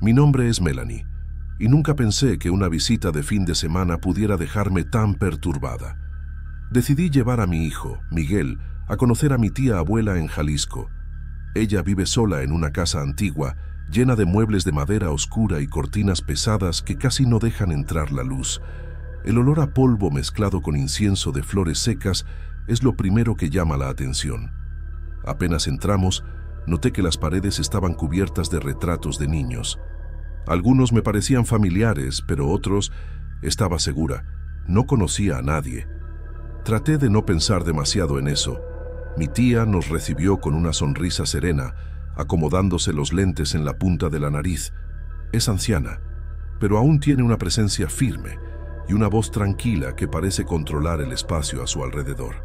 Mi nombre es Melanie, y nunca pensé que una visita de fin de semana pudiera dejarme tan perturbada. Decidí llevar a mi hijo, Miguel, a conocer a mi tía abuela en Jalisco. Ella vive sola en una casa antigua, llena de muebles de madera oscura y cortinas pesadas que casi no dejan entrar la luz. El olor a polvo mezclado con incienso de flores secas es lo primero que llama la atención. Apenas entramos, noté que las paredes estaban cubiertas de retratos de niños. Algunos me parecían familiares, pero otros, estaba segura, no conocía a nadie. Traté de no pensar demasiado en eso. Mi tía nos recibió con una sonrisa serena, acomodándose los lentes en la punta de la nariz. Es anciana, pero aún tiene una presencia firme y una voz tranquila que parece controlar el espacio a su alrededor.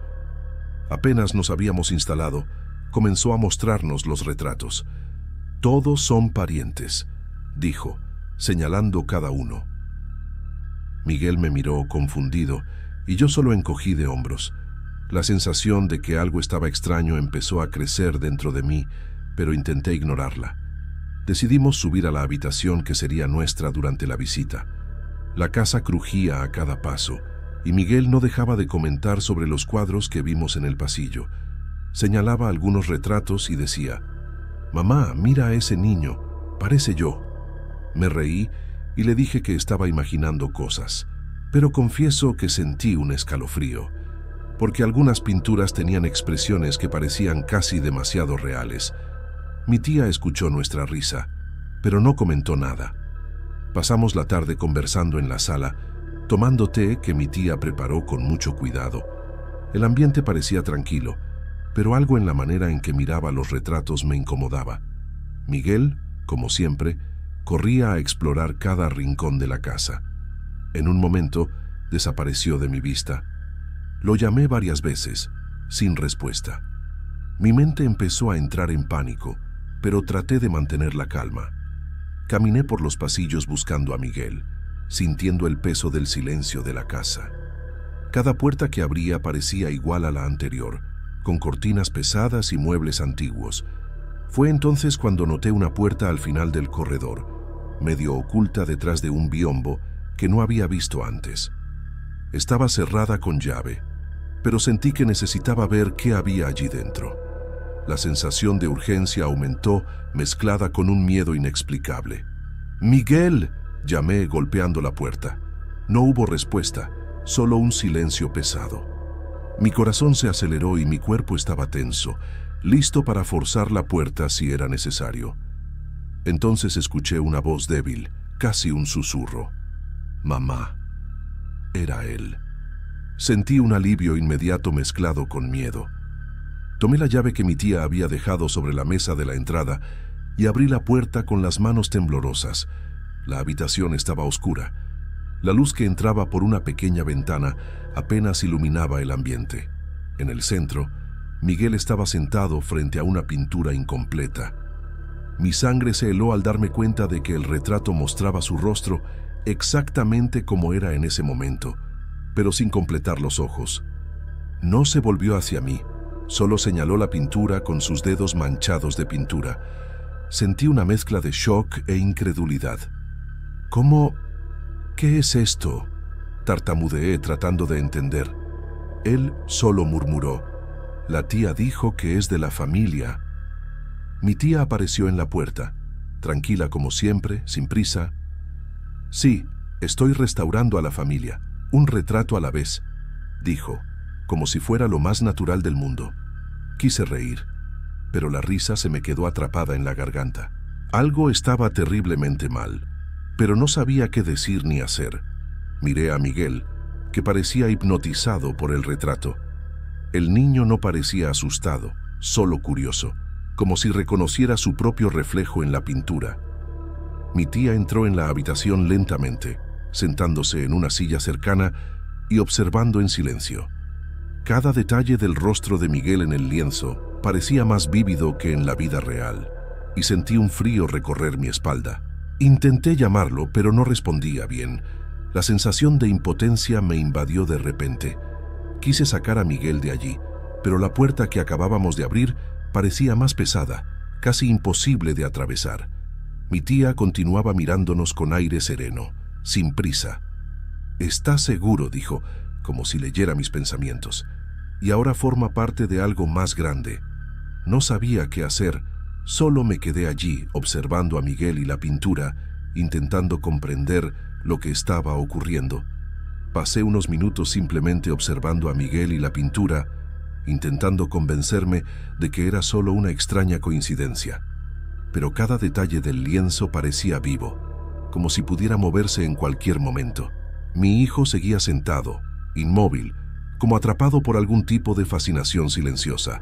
Apenas nos habíamos instalado, comenzó a mostrarnos los retratos. Todos son parientes, dijo, señalando cada uno. Miguel me miró confundido y yo solo encogí de hombros. La sensación de que algo estaba extraño empezó a crecer dentro de mí, pero intenté ignorarla. Decidimos subir a la habitación que sería nuestra durante la visita. La casa crujía a cada paso, y Miguel no dejaba de comentar sobre los cuadros que vimos en el pasillo. Señalaba algunos retratos y decía, «Mamá, mira a ese niño, parece yo». Me reí y le dije que estaba imaginando cosas, pero confieso que sentí un escalofrío, porque algunas pinturas tenían expresiones que parecían casi demasiado reales. Mi tía escuchó nuestra risa, pero no comentó nada. Pasamos la tarde conversando en la sala, tomando té que mi tía preparó con mucho cuidado. El ambiente parecía tranquilo, pero algo en la manera en que miraba los retratos me incomodaba. Miguel, como siempre, corría a explorar cada rincón de la casa. En un momento, desapareció de mi vista. Lo llamé varias veces, sin respuesta. Mi mente empezó a entrar en pánico, pero traté de mantener la calma. Caminé por los pasillos buscando a Miguel, sintiendo el peso del silencio de la casa. Cada puerta que abría parecía igual a la anterior, con cortinas pesadas y muebles antiguos. Fue entonces cuando noté una puerta al final del corredor, medio oculta detrás de un biombo que no había visto antes. Estaba cerrada con llave, pero sentí que necesitaba ver qué había allí dentro. La sensación de urgencia aumentó, mezclada con un miedo inexplicable. «¡Miguel!», llamé golpeando la puerta. No hubo respuesta, solo un silencio pesado. Mi corazón se aceleró y mi cuerpo estaba tenso, listo para forzar la puerta si era necesario. Entonces escuché una voz débil, casi un susurro. «Mamá». Era él. Sentí un alivio inmediato mezclado con miedo. Tomé la llave que mi tía había dejado sobre la mesa de la entrada y abrí la puerta con las manos temblorosas. La habitación estaba oscura. La luz que entraba por una pequeña ventana apenas iluminaba el ambiente. En el centro, Miguel estaba sentado frente a una pintura incompleta. Mi sangre se heló al darme cuenta de que el retrato mostraba su rostro exactamente como era en ese momento, pero sin completar los ojos. No se volvió hacia mí, solo señaló la pintura con sus dedos manchados de pintura. Sentí una mezcla de shock e incredulidad. «¿Cómo? ¿Qué es esto?», tartamudeé tratando de entender. Él solo murmuró, «La tía dijo que es de la familia». Mi tía apareció en la puerta, tranquila como siempre, sin prisa. «Sí, estoy restaurando a la familia, un retrato a la vez», dijo, como si fuera lo más natural del mundo. Quise reír, pero la risa se me quedó atrapada en la garganta. Algo estaba terriblemente mal, pero no sabía qué decir ni hacer. Miré a Miguel, que parecía hipnotizado por el retrato. El niño no parecía asustado, solo curioso, como si reconociera su propio reflejo en la pintura. Mi tía entró en la habitación lentamente, sentándose en una silla cercana y observando en silencio. Cada detalle del rostro de Miguel en el lienzo parecía más vívido que en la vida real, y sentí un frío recorrer mi espalda. Intenté llamarlo, pero no respondía bien. La sensación de impotencia me invadió de repente. Quise sacar a Miguel de allí, pero la puerta que acabábamos de abrir parecía más pesada, casi imposible de atravesar. Mi tía continuaba mirándonos con aire sereno, sin prisa. «¿Estás seguro?», dijo, como si leyera mis pensamientos. «Y ahora forma parte de algo más grande». No sabía qué hacer, solo me quedé allí observando a Miguel y la pintura, intentando comprender lo que estaba ocurriendo. Pasé unos minutos simplemente observando a Miguel y la pintura, intentando convencerme de que era solo una extraña coincidencia. Pero cada detalle del lienzo parecía vivo, como si pudiera moverse en cualquier momento. Mi hijo seguía sentado, inmóvil, como atrapado por algún tipo de fascinación silenciosa.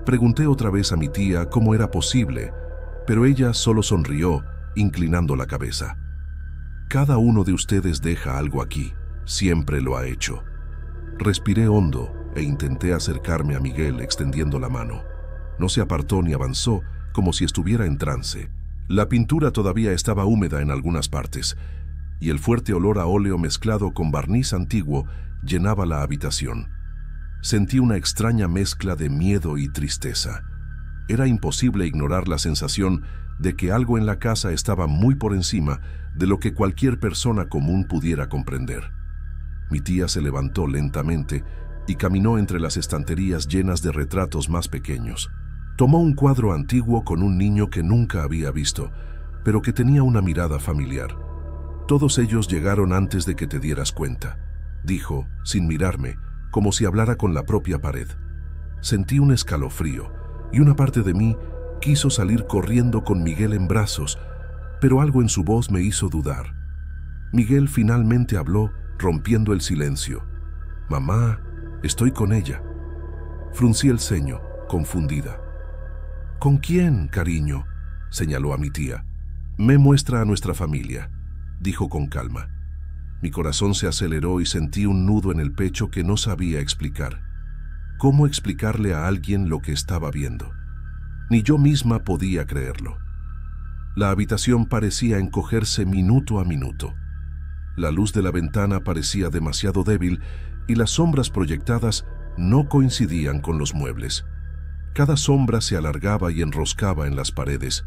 Pregunté otra vez a mi tía cómo era posible, pero ella solo sonrió, inclinando la cabeza. «Cada uno de ustedes deja algo aquí, siempre lo ha hecho». Respiré hondo e intenté acercarme a Miguel extendiendo la mano. No se apartó ni avanzó, como si estuviera en trance. La pintura todavía estaba húmeda en algunas partes, y el fuerte olor a óleo mezclado con barniz antiguo llenaba la habitación. Sentí una extraña mezcla de miedo y tristeza. Era imposible ignorar la sensación de que algo en la casa estaba muy por encima de lo que cualquier persona común pudiera comprender. Mi tía se levantó lentamente y caminó entre las estanterías llenas de retratos más pequeños. Tomó un cuadro antiguo con un niño que nunca había visto, pero que tenía una mirada familiar. «Todos ellos llegaron antes de que te dieras cuenta», dijo, sin mirarme, como si hablara con la propia pared. Sentí un escalofrío, y una parte de mí quiso salir corriendo con Miguel en brazos, pero algo en su voz me hizo dudar. Miguel finalmente habló, rompiendo el silencio. «Mamá, estoy con ella». Fruncí el ceño, confundida. «¿Con quién, cariño?», señaló a mi tía. «Me muestra a nuestra familia», dijo con calma. Mi corazón se aceleró y sentí un nudo en el pecho que no sabía explicar. ¿Cómo explicarle a alguien lo que estaba viendo? Ni yo misma podía creerlo. La habitación parecía encogerse minuto a minuto. La luz de la ventana parecía demasiado débil y las sombras proyectadas no coincidían con los muebles. Cada sombra se alargaba y enroscaba en las paredes,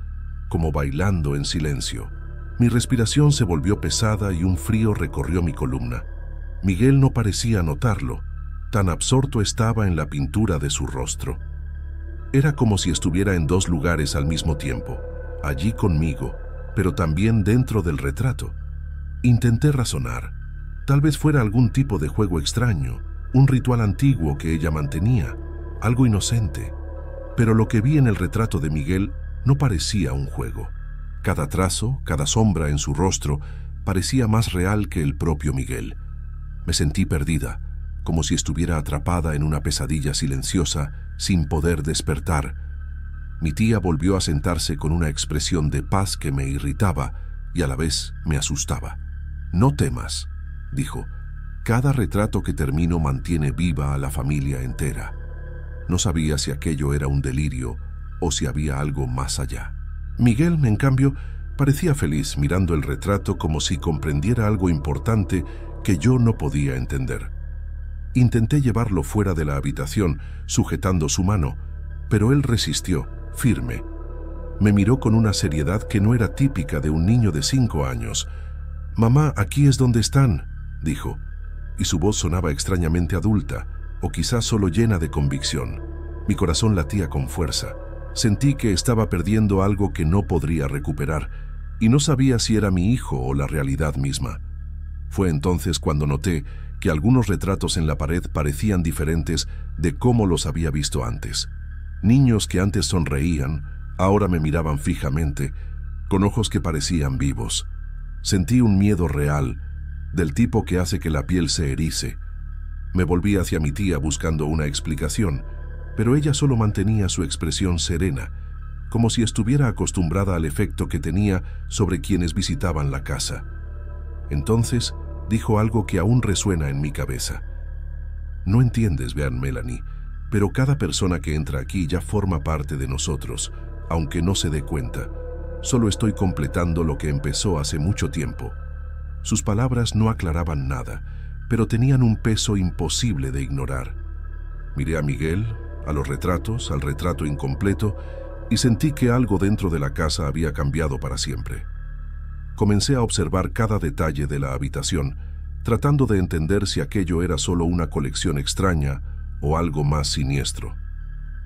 como bailando en silencio. Mi respiración se volvió pesada y un frío recorrió mi columna. Miguel no parecía notarlo, tan absorto estaba en la pintura de su rostro. Era como si estuviera en dos lugares al mismo tiempo, allí conmigo, pero también dentro del retrato. Intenté razonar. Tal vez fuera algún tipo de juego extraño, un ritual antiguo que ella mantenía, algo inocente. Pero lo que vi en el retrato de Miguel no parecía un juego. Cada trazo, cada sombra en su rostro parecía más real que el propio Miguel. Me sentí perdida, como si estuviera atrapada en una pesadilla silenciosa, sin poder despertar. Mi tía volvió a sentarse con una expresión de paz que me irritaba y a la vez me asustaba. «No temas», dijo. «Cada retrato que termino mantiene viva a la familia entera». No sabía si aquello era un delirio o si había algo más allá. Miguel, en cambio, parecía feliz mirando el retrato como si comprendiera algo importante que yo no podía entender. Intenté llevarlo fuera de la habitación, sujetando su mano, pero él resistió, firme. Me miró con una seriedad que no era típica de un niño de 5 años. «Mamá, aquí es donde están», dijo, y su voz sonaba extrañamente adulta, o quizás solo llena de convicción. Mi corazón latía con fuerza. Sentí que estaba perdiendo algo que no podría recuperar, y no sabía si era mi hijo o la realidad misma. Fue entonces cuando noté que algunos retratos en la pared parecían diferentes de cómo los había visto antes. Niños que antes sonreían, ahora me miraban fijamente, con ojos que parecían vivos. Sentí un miedo real, del tipo que hace que la piel se erice. Me volví hacia mi tía buscando una explicación, pero ella solo mantenía su expresión serena, como si estuviera acostumbrada al efecto que tenía sobre quienes visitaban la casa. Entonces dijo algo que aún resuena en mi cabeza. «No entiendes, vean, Melanie, pero cada persona que entra aquí ya forma parte de nosotros, aunque no se dé cuenta. Solo estoy completando lo que empezó hace mucho tiempo». Sus palabras no aclaraban nada, pero tenían un peso imposible de ignorar. Miré a Miguel, a los retratos, al retrato incompleto, y sentí que algo dentro de la casa había cambiado para siempre. Comencé a observar cada detalle de la habitación, tratando de entender si aquello era solo una colección extraña o algo más siniestro.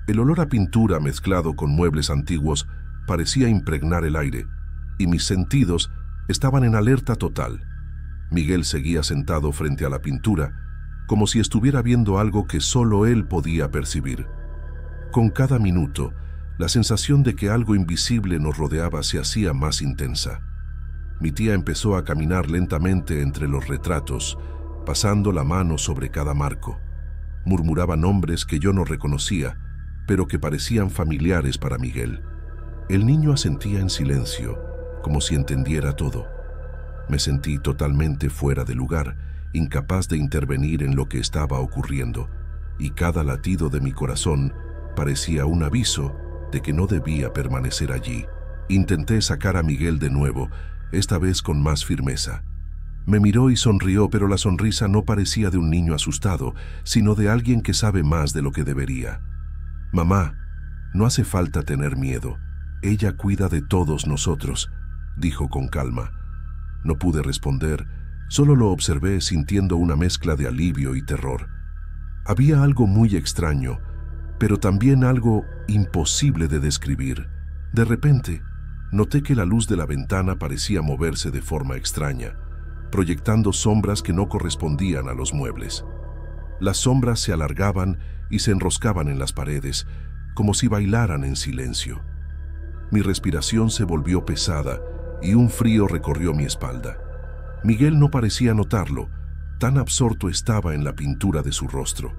El olor a pintura mezclado con muebles antiguos parecía impregnar el aire, y mis sentidos estaban en alerta total. Miguel seguía sentado frente a la pintura, como si estuviera viendo algo que solo él podía percibir. Con cada minuto, la sensación de que algo invisible nos rodeaba se hacía más intensa. Mi tía empezó a caminar lentamente entre los retratos, pasando la mano sobre cada marco. Murmuraba nombres que yo no reconocía, pero que parecían familiares para Miguel. El niño asentía en silencio, como si entendiera todo. Me sentí totalmente fuera de lugar, incapaz de intervenir en lo que estaba ocurriendo, y cada latido de mi corazón parecía un aviso de que no debía permanecer allí. Intenté sacar a Miguel de nuevo, esta vez con más firmeza. Me miró y sonrió, pero la sonrisa no parecía de un niño asustado, sino de alguien que sabe más de lo que debería. «Mamá, no hace falta tener miedo. Ella cuida de todos nosotros», dijo con calma. No pude responder, solo lo observé sintiendo una mezcla de alivio y terror. Había algo muy extraño, pero también algo imposible de describir. De repente, noté que la luz de la ventana parecía moverse de forma extraña, proyectando sombras que no correspondían a los muebles. Las sombras se alargaban y se enroscaban en las paredes, como si bailaran en silencio. Mi respiración se volvió pesada y un frío recorrió mi espalda. Miguel no parecía notarlo, tan absorto estaba en la pintura de su rostro.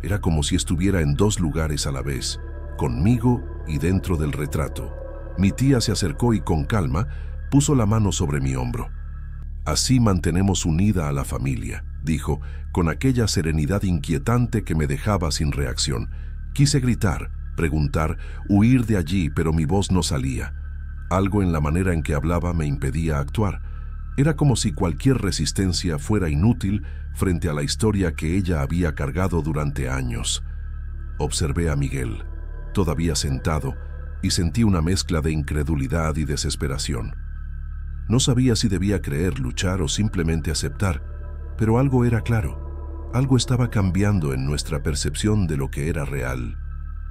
Era como si estuviera en dos lugares a la vez, conmigo y dentro del retrato. Mi tía se acercó y con calma puso la mano sobre mi hombro. «Así mantenemos unida a la familia», dijo, con aquella serenidad inquietante que me dejaba sin reacción. Quise gritar, preguntar, huir de allí, pero mi voz no salía. Algo en la manera en que hablaba me impedía actuar. Era como si cualquier resistencia fuera inútil frente a la historia que ella había cargado durante años. Observé a Miguel, todavía sentado, y sentí una mezcla de incredulidad y desesperación. No sabía si debía creer, luchar o simplemente aceptar, pero algo era claro. Algo estaba cambiando en nuestra percepción de lo que era real.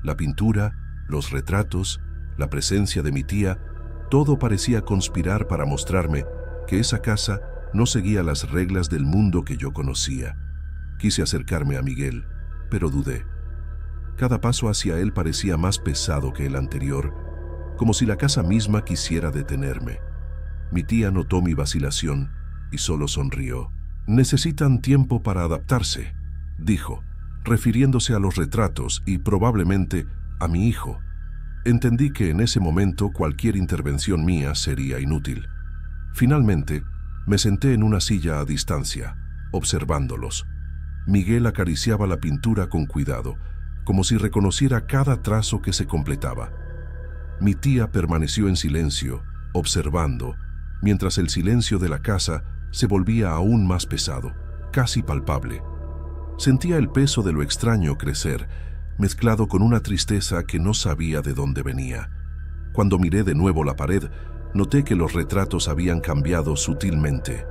La pintura, los retratos, la presencia de mi tía, todo parecía conspirar para mostrarme que esa casa no seguía las reglas del mundo que yo conocía. Quise acercarme a Miguel, pero dudé. Cada paso hacia él parecía más pesado que el anterior, como si la casa misma quisiera detenerme. Mi tía notó mi vacilación y solo sonrió. «Necesitan tiempo para adaptarse», dijo, refiriéndose a los retratos y probablemente a mi hijo. Entendí que en ese momento cualquier intervención mía sería inútil. Finalmente, me senté en una silla a distancia, observándolos. Miguel acariciaba la pintura con cuidado, como si reconociera cada trazo que se completaba. Mi tía permaneció en silencio, observando, mientras el silencio de la casa se volvía aún más pesado, casi palpable. Sentía el peso de lo extraño crecer, mezclado con una tristeza que no sabía de dónde venía. Cuando miré de nuevo la pared, noté que los retratos habían cambiado sutilmente.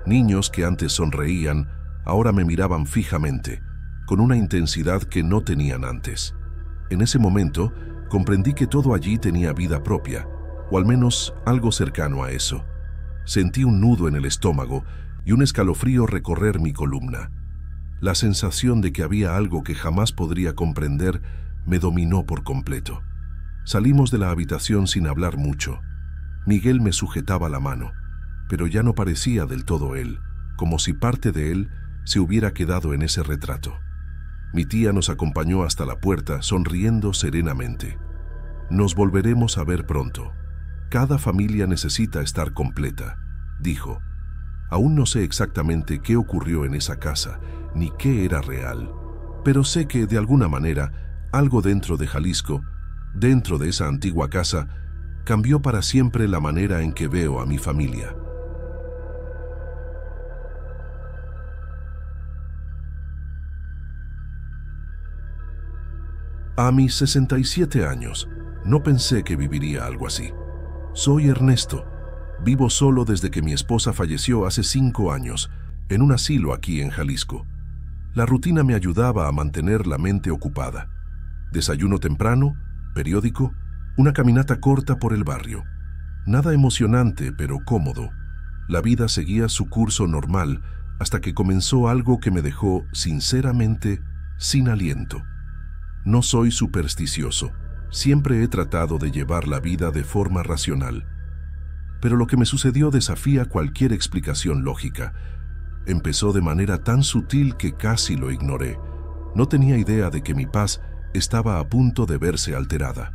Niños que antes sonreían, ahora me miraban fijamente, con una intensidad que no tenían antes. En ese momento, comprendí que todo allí tenía vida propia, o al menos algo cercano a eso. Sentí un nudo en el estómago y un escalofrío recorrer mi columna. La sensación de que había algo que jamás podría comprender me dominó por completo. Salimos de la habitación sin hablar mucho. Miguel me sujetaba la mano, pero ya no parecía del todo él, como si parte de él se hubiera quedado en ese retrato. Mi tía nos acompañó hasta la puerta, sonriendo serenamente. «Nos volveremos a ver pronto. Cada familia necesita estar completa», dijo. Aún no sé exactamente qué ocurrió en esa casa, ni qué era real, pero sé que de alguna manera, algo dentro de Jalisco, dentro de esa antigua casa, cambió para siempre la manera en que veo a mi familia. A mis 67 años, No pensé que viviría algo así. Soy Ernesto. Vivo solo desde que mi esposa falleció hace 5 años, en un asilo aquí en Jalisco. La rutina me ayudaba a mantener la mente ocupada. Desayuno temprano, periódico, una caminata corta por el barrio. Nada emocionante, pero cómodo. La vida seguía su curso normal hasta que comenzó algo que me dejó, sinceramente, sin aliento. No soy supersticioso. Siempre he tratado de llevar la vida de forma racional. Pero lo que me sucedió desafía cualquier explicación lógica. Empezó de manera tan sutil que casi lo ignoré. No tenía idea de que mi paz estaba a punto de verse alterada.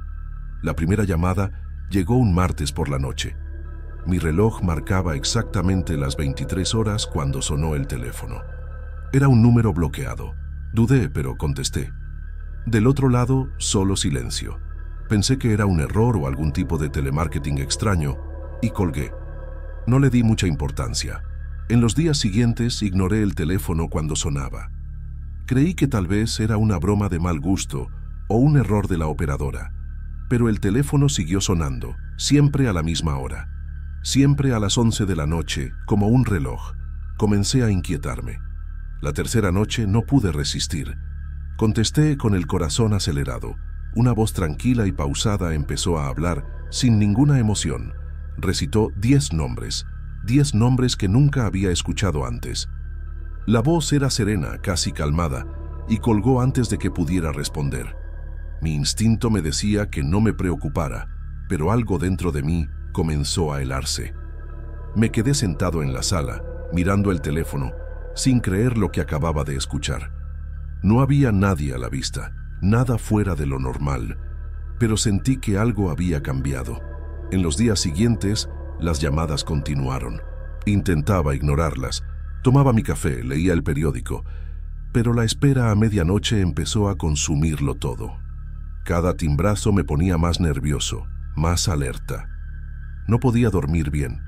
La primera llamada llegó un martes por la noche. Mi reloj marcaba exactamente las 23 horas cuando sonó el teléfono. Era un número bloqueado. Dudé, pero contesté. Del otro lado, solo silencio. Pensé que era un error o algún tipo de telemarketing extraño y colgué. No le di mucha importancia. En los días siguientes ignoré el teléfono cuando sonaba. Creí que tal vez era una broma de mal gusto o un error de la operadora. Pero el teléfono siguió sonando, siempre a la misma hora. Siempre a las 11 de la noche, como un reloj. Comencé a inquietarme. La tercera noche no pude resistir. Contesté con el corazón acelerado. Una voz tranquila y pausada empezó a hablar sin ninguna emoción. Recitó 10 nombres. 10 nombres que nunca había escuchado antes. La voz era serena, casi calmada, y colgó antes de que pudiera responder. Mi instinto me decía que no me preocupara, pero algo dentro de mí comenzó a helarse. Me quedé sentado en la sala, mirando el teléfono, sin creer lo que acababa de escuchar. No había nadie a la vista, nada fuera de lo normal, pero sentí que algo había cambiado. En los días siguientes, las llamadas continuaron. Intentaba ignorarlas. Tomaba mi café, leía el periódico, pero la espera a medianoche empezó a consumirlo todo. Cada timbrazo me ponía más nervioso, más alerta. No podía dormir bien.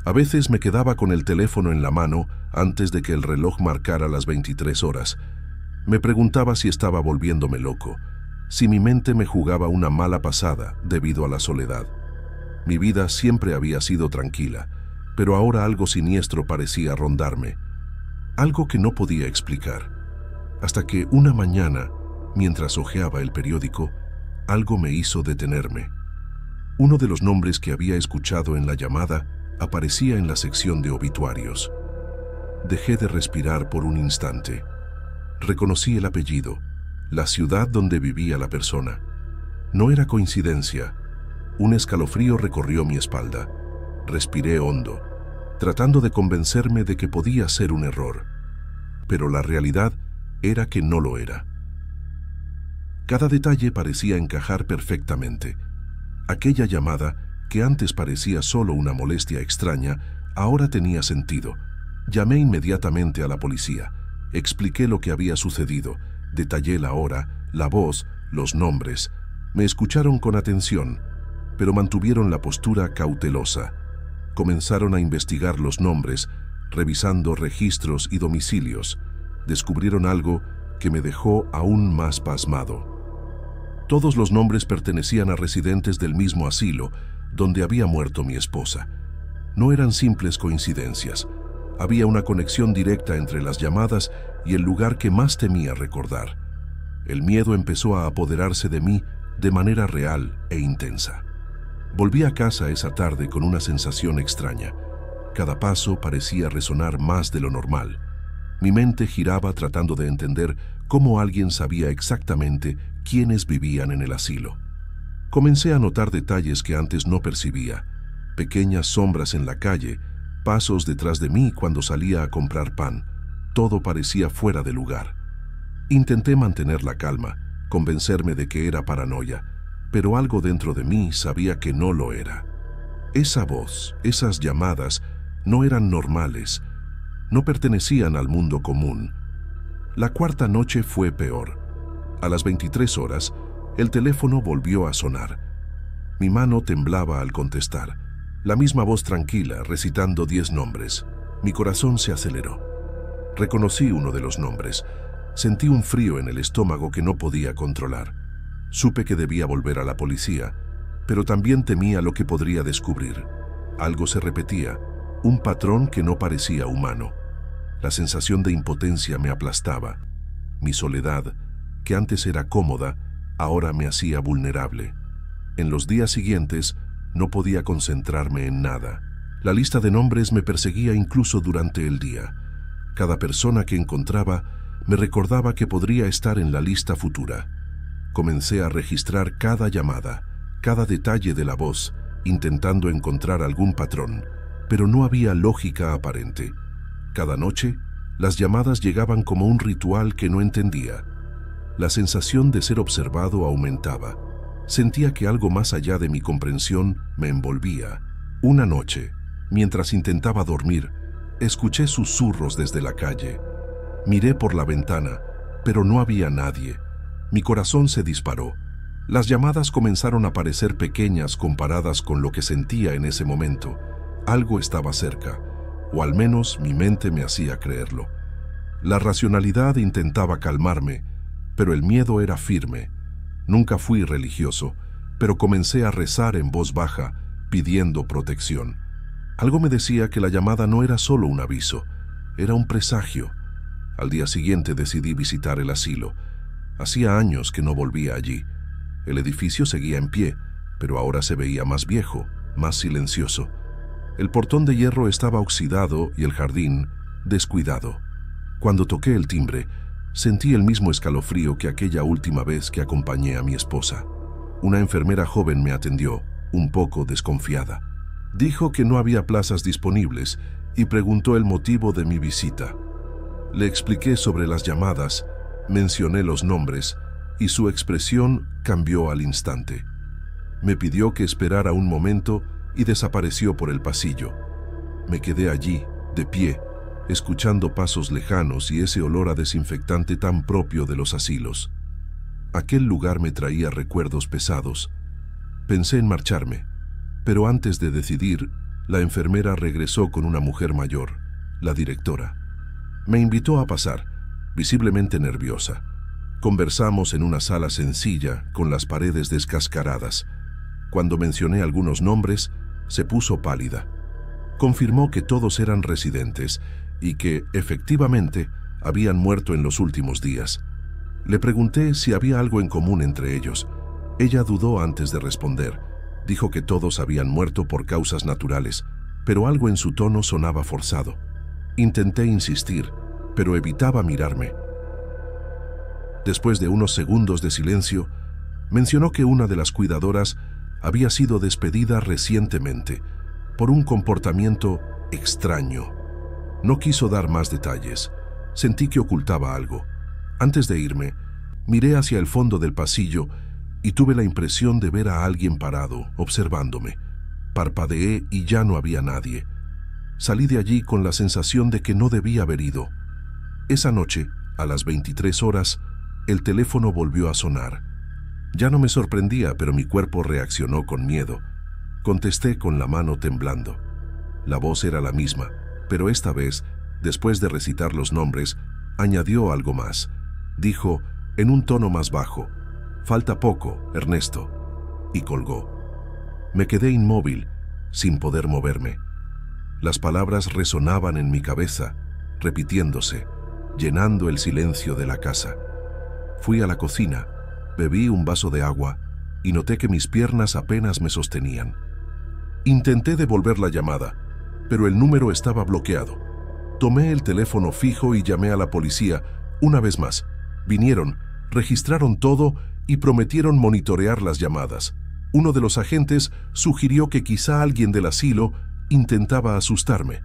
A veces me quedaba con el teléfono en la mano antes de que el reloj marcara las 23 horas. Me preguntaba si estaba volviéndome loco, si mi mente me jugaba una mala pasada debido a la soledad. Mi vida siempre había sido tranquila, pero ahora algo siniestro parecía rondarme, algo que no podía explicar. Hasta que una mañana, mientras hojeaba el periódico, algo me hizo detenerme. Uno de los nombres que había escuchado en la llamada aparecía en la sección de obituarios. Dejé de respirar por un instante. Reconocí el apellido, la ciudad donde vivía la persona. No era coincidencia. Un escalofrío recorrió mi espalda. Respiré hondo, tratando de convencerme de que podía ser un error. Pero la realidad era que no lo era. Cada detalle parecía encajar perfectamente. Aquella llamada, que antes parecía solo una molestia extraña, ahora tenía sentido. Llamé inmediatamente a la policía. Expliqué lo que había sucedido. Detallé la hora, la voz, los nombres. Me escucharon con atención, pero mantuvieron la postura cautelosa. Comenzaron a investigar los nombres, revisando registros y domicilios. Descubrieron algo que me dejó aún más pasmado. Todos los nombres pertenecían a residentes del mismo asilo donde había muerto mi esposa. No eran simples coincidencias. Había una conexión directa entre las llamadas y el lugar que más temía recordar. El miedo empezó a apoderarse de mí de manera real e intensa. Volví a casa esa tarde con una sensación extraña. Cada paso parecía resonar más de lo normal. Mi mente giraba tratando de entender cómo alguien sabía exactamente quiénes vivían en el asilo. Comencé a notar detalles que antes no percibía. Pequeñas sombras en la calle, pasos detrás de mí cuando salía a comprar pan. Todo parecía fuera de lugar. Intenté mantener la calma, convencerme de que era paranoia, pero algo dentro de mí sabía que no lo era. Esa voz, esas llamadas, no eran normales, no pertenecían al mundo común. La cuarta noche fue peor. A las 23 horas, el teléfono volvió a sonar. Mi mano temblaba al contestar. La misma voz tranquila, recitando 10 nombres. Mi corazón se aceleró. Reconocí uno de los nombres. Sentí un frío en el estómago que no podía controlar. Supe que debía volver a la policía, pero también temía lo que podría descubrir. Algo se repetía, un patrón que no parecía humano. La sensación de impotencia me aplastaba. Mi soledad, que antes era cómoda, ahora me hacía vulnerable. En los días siguientes no podía concentrarme en nada. La lista de nombres me perseguía incluso durante el día. Cada persona que encontraba me recordaba que podría estar en la lista futura. Comencé a registrar cada llamada, cada detalle de la voz, intentando encontrar algún patrón, pero no había lógica aparente. Cada noche, las llamadas llegaban como un ritual que no entendía. La sensación de ser observado aumentaba. Sentía que algo más allá de mi comprensión me envolvía. Una noche, mientras intentaba dormir, escuché susurros desde la calle. Miré por la ventana, pero no había nadie. Mi corazón se disparó. Las llamadas comenzaron a parecer pequeñas comparadas con lo que sentía en ese momento. Algo estaba cerca, o al menos mi mente me hacía creerlo. La racionalidad intentaba calmarme, pero el miedo era firme. Nunca fui religioso, pero comencé a rezar en voz baja, pidiendo protección. Algo me decía que la llamada no era solo un aviso, era un presagio. Al día siguiente decidí visitar el asilo. Hacía años que no volvía allí. El edificio seguía en pie, pero ahora se veía más viejo, más silencioso. El portón de hierro estaba oxidado y el jardín descuidado. Cuando toqué el timbre, sentí el mismo escalofrío que aquella última vez que acompañé a mi esposa. Una enfermera joven me atendió, un poco desconfiada. Dijo que no había plazas disponibles y preguntó el motivo de mi visita. Le expliqué sobre las llamadas, mencioné los nombres y su expresión cambió al instante. Me pidió que esperara un momento y desapareció por el pasillo. Me quedé allí, de pie, escuchando pasos lejanos y ese olor a desinfectante tan propio de los asilos. Aquel lugar me traía recuerdos pesados. Pensé en marcharme, pero antes de decidir, la enfermera regresó con una mujer mayor, la directora. Me invitó a pasar, visiblemente nerviosa. Conversamos en una sala sencilla, con las paredes descascaradas. Cuando mencioné algunos nombres, se puso pálida. Confirmó que todos eran residentes y que, efectivamente, habían muerto en los últimos días. Le pregunté si había algo en común entre ellos. Ella dudó antes de responder. Dijo que todos habían muerto por causas naturales, pero algo en su tono sonaba forzado. Intenté insistir, pero evitaba mirarme. Después de unos segundos de silencio, mencionó que una de las cuidadoras había sido despedida recientemente por un comportamiento extraño. No quiso dar más detalles. Sentí que ocultaba algo. Antes de irme, miré hacia el fondo del pasillo y tuve la impresión de ver a alguien parado, observándome. Parpadeé y ya no había nadie. Salí de allí con la sensación de que no debía haber ido. Esa noche, a las 23 horas, el teléfono volvió a sonar. Ya no me sorprendía, pero mi cuerpo reaccionó con miedo. Contesté con la mano temblando. La voz era la misma, pero esta vez, después de recitar los nombres, añadió algo más. Dijo, en un tono más bajo, «Falta poco, Ernesto», y colgó. Me quedé inmóvil, sin poder moverme. Las palabras resonaban en mi cabeza, repitiéndose, llenando el silencio de la casa. Fui a la cocina, bebí un vaso de agua y noté que mis piernas apenas me sostenían. Intenté devolver la llamada, pero el número estaba bloqueado. Tomé el teléfono fijo y llamé a la policía una vez más. Vinieron, registraron todo y prometieron monitorear las llamadas. Uno de los agentes sugirió que quizá alguien del asilo intentaba asustarme.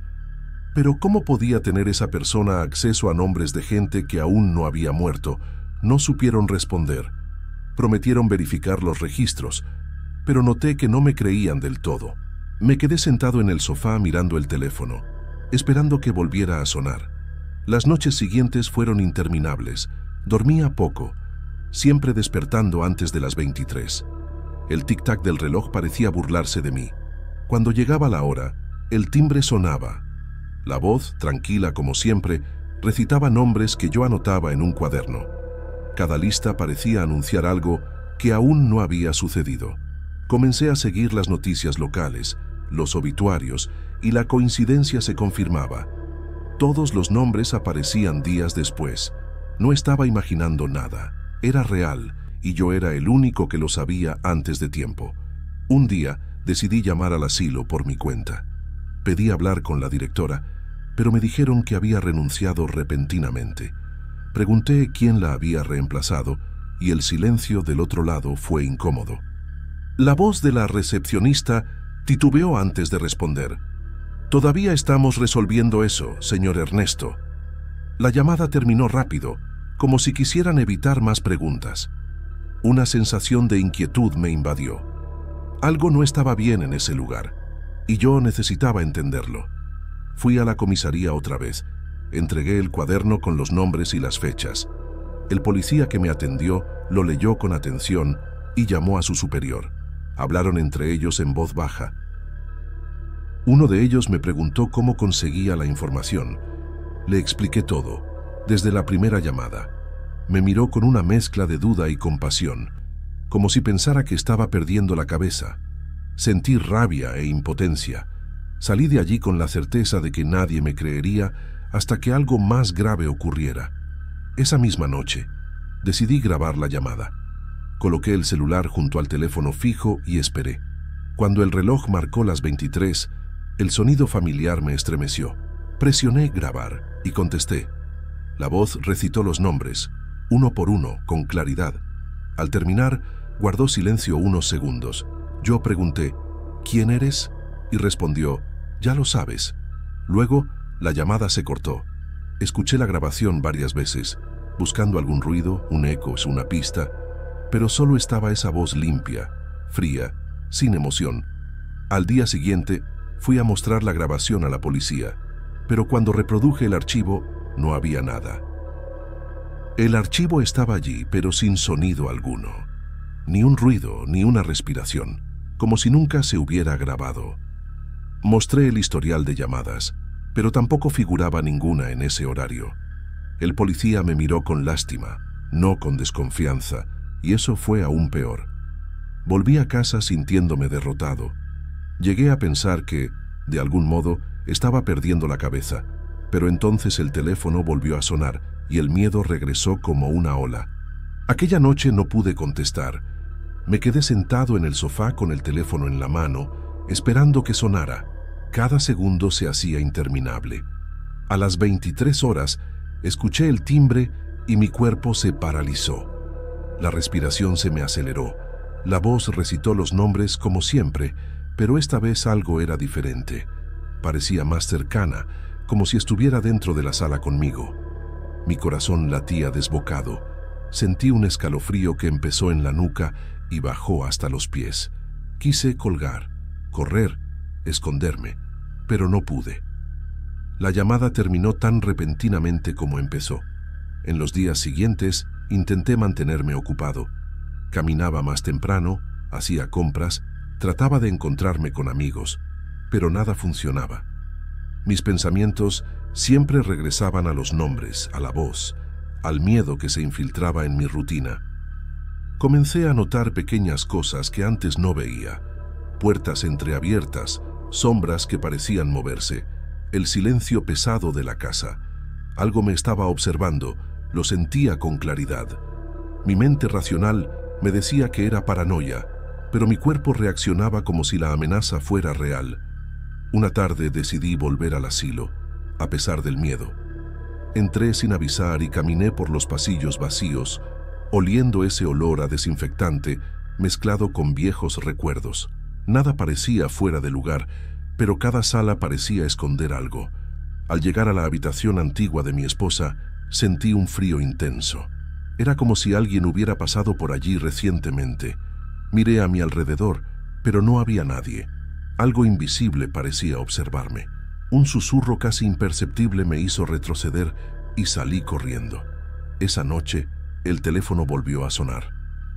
Pero ¿cómo podía tener esa persona acceso a nombres de gente que aún no había muerto? No supieron responder. Prometieron verificar los registros, pero noté que no me creían del todo. Me quedé sentado en el sofá mirando el teléfono, esperando que volviera a sonar. Las noches siguientes fueron interminables. Dormía poco, siempre despertando antes de las 23. El tic-tac del reloj parecía burlarse de mí. Cuando llegaba la hora, el timbre sonaba. La voz, tranquila como siempre, recitaba nombres que yo anotaba en un cuaderno. Cada lista parecía anunciar algo que aún no había sucedido. Comencé a seguir las noticias locales, los obituarios, y la coincidencia se confirmaba. Todos los nombres aparecían días después. No estaba imaginando nada. Era real, y yo era el único que lo sabía antes de tiempo. Un día decidí llamar al asilo por mi cuenta. Pedí hablar con la directora, pero me dijeron que había renunciado repentinamente. Pregunté quién la había reemplazado, y el silencio del otro lado fue incómodo. La voz de la recepcionista titubeó antes de responder. «Todavía estamos resolviendo eso, señor Ernesto». La llamada terminó rápido, como si quisieran evitar más preguntas. Una sensación de inquietud me invadió. Algo no estaba bien en ese lugar, y yo necesitaba entenderlo. Fui a la comisaría otra vez. Entregué el cuaderno con los nombres y las fechas. El policía que me atendió lo leyó con atención y llamó a su superior. Hablaron entre ellos en voz baja. Uno de ellos me preguntó cómo conseguía la información. Le expliqué todo, desde la primera llamada. Me miró con una mezcla de duda y compasión, como si pensara que estaba perdiendo la cabeza. Sentí rabia e impotencia. Salí de allí con la certeza de que nadie me creería hasta que algo más grave ocurriera. Esa misma noche, decidí grabar la llamada. Coloqué el celular junto al teléfono fijo y esperé. Cuando el reloj marcó las 23, el sonido familiar me estremeció. Presioné grabar y contesté. La voz recitó los nombres, uno por uno, con claridad. Al terminar, guardó silencio unos segundos. Yo pregunté, ¿quién eres? Y respondió, ya lo sabes. Luego, la llamada se cortó. Escuché la grabación varias veces, buscando algún ruido, un eco, una pista, pero solo estaba esa voz limpia, fría, sin emoción. Al día siguiente, fui a mostrar la grabación a la policía, pero cuando reproduje el archivo, no había nada. El archivo estaba allí, pero sin sonido alguno. Ni un ruido, ni una respiración, como si nunca se hubiera grabado. Mostré el historial de llamadas, pero tampoco figuraba ninguna en ese horario. El policía me miró con lástima, no con desconfianza, y eso fue aún peor. Volví a casa sintiéndome derrotado. Llegué a pensar que, de algún modo, estaba perdiendo la cabeza, pero entonces el teléfono volvió a sonar y el miedo regresó como una ola. Aquella noche no pude contestar. Me quedé sentado en el sofá con el teléfono en la mano, esperando que sonara. Cada segundo se hacía interminable. A las 23 horas, escuché el timbre y mi cuerpo se paralizó. La respiración se me aceleró. La voz recitó los nombres como siempre, pero esta vez algo era diferente. Parecía más cercana, como si estuviera dentro de la sala conmigo. Mi corazón latía desbocado. Sentí un escalofrío que empezó en la nuca y bajó hasta los pies. Quise colgar, correr, esconderme, pero no pude. La llamada terminó tan repentinamente como empezó. En los días siguientes intenté mantenerme ocupado. Caminaba más temprano, hacía compras, trataba de encontrarme con amigos, pero nada funcionaba. Mis pensamientos siempre regresaban a los nombres, a la voz, al miedo que se infiltraba en mi rutina. Comencé a notar pequeñas cosas que antes no veía. Puertas entreabiertas, sombras que parecían moverse, el silencio pesado de la casa. Algo me estaba observando, lo sentía con claridad. Mi mente racional me decía que era paranoia, pero mi cuerpo reaccionaba como si la amenaza fuera real. Una tarde decidí volver al asilo, a pesar del miedo. Entré sin avisar y caminé por los pasillos vacíos, oliendo ese olor a desinfectante mezclado con viejos recuerdos. Nada parecía fuera de lugar, pero cada sala parecía esconder algo. Al llegar a la habitación antigua de mi esposa, sentí un frío intenso. Era como si alguien hubiera pasado por allí recientemente. Miré a mi alrededor, pero no había nadie. Algo invisible parecía observarme. Un susurro casi imperceptible me hizo retroceder y salí corriendo. Esa noche, el teléfono volvió a sonar.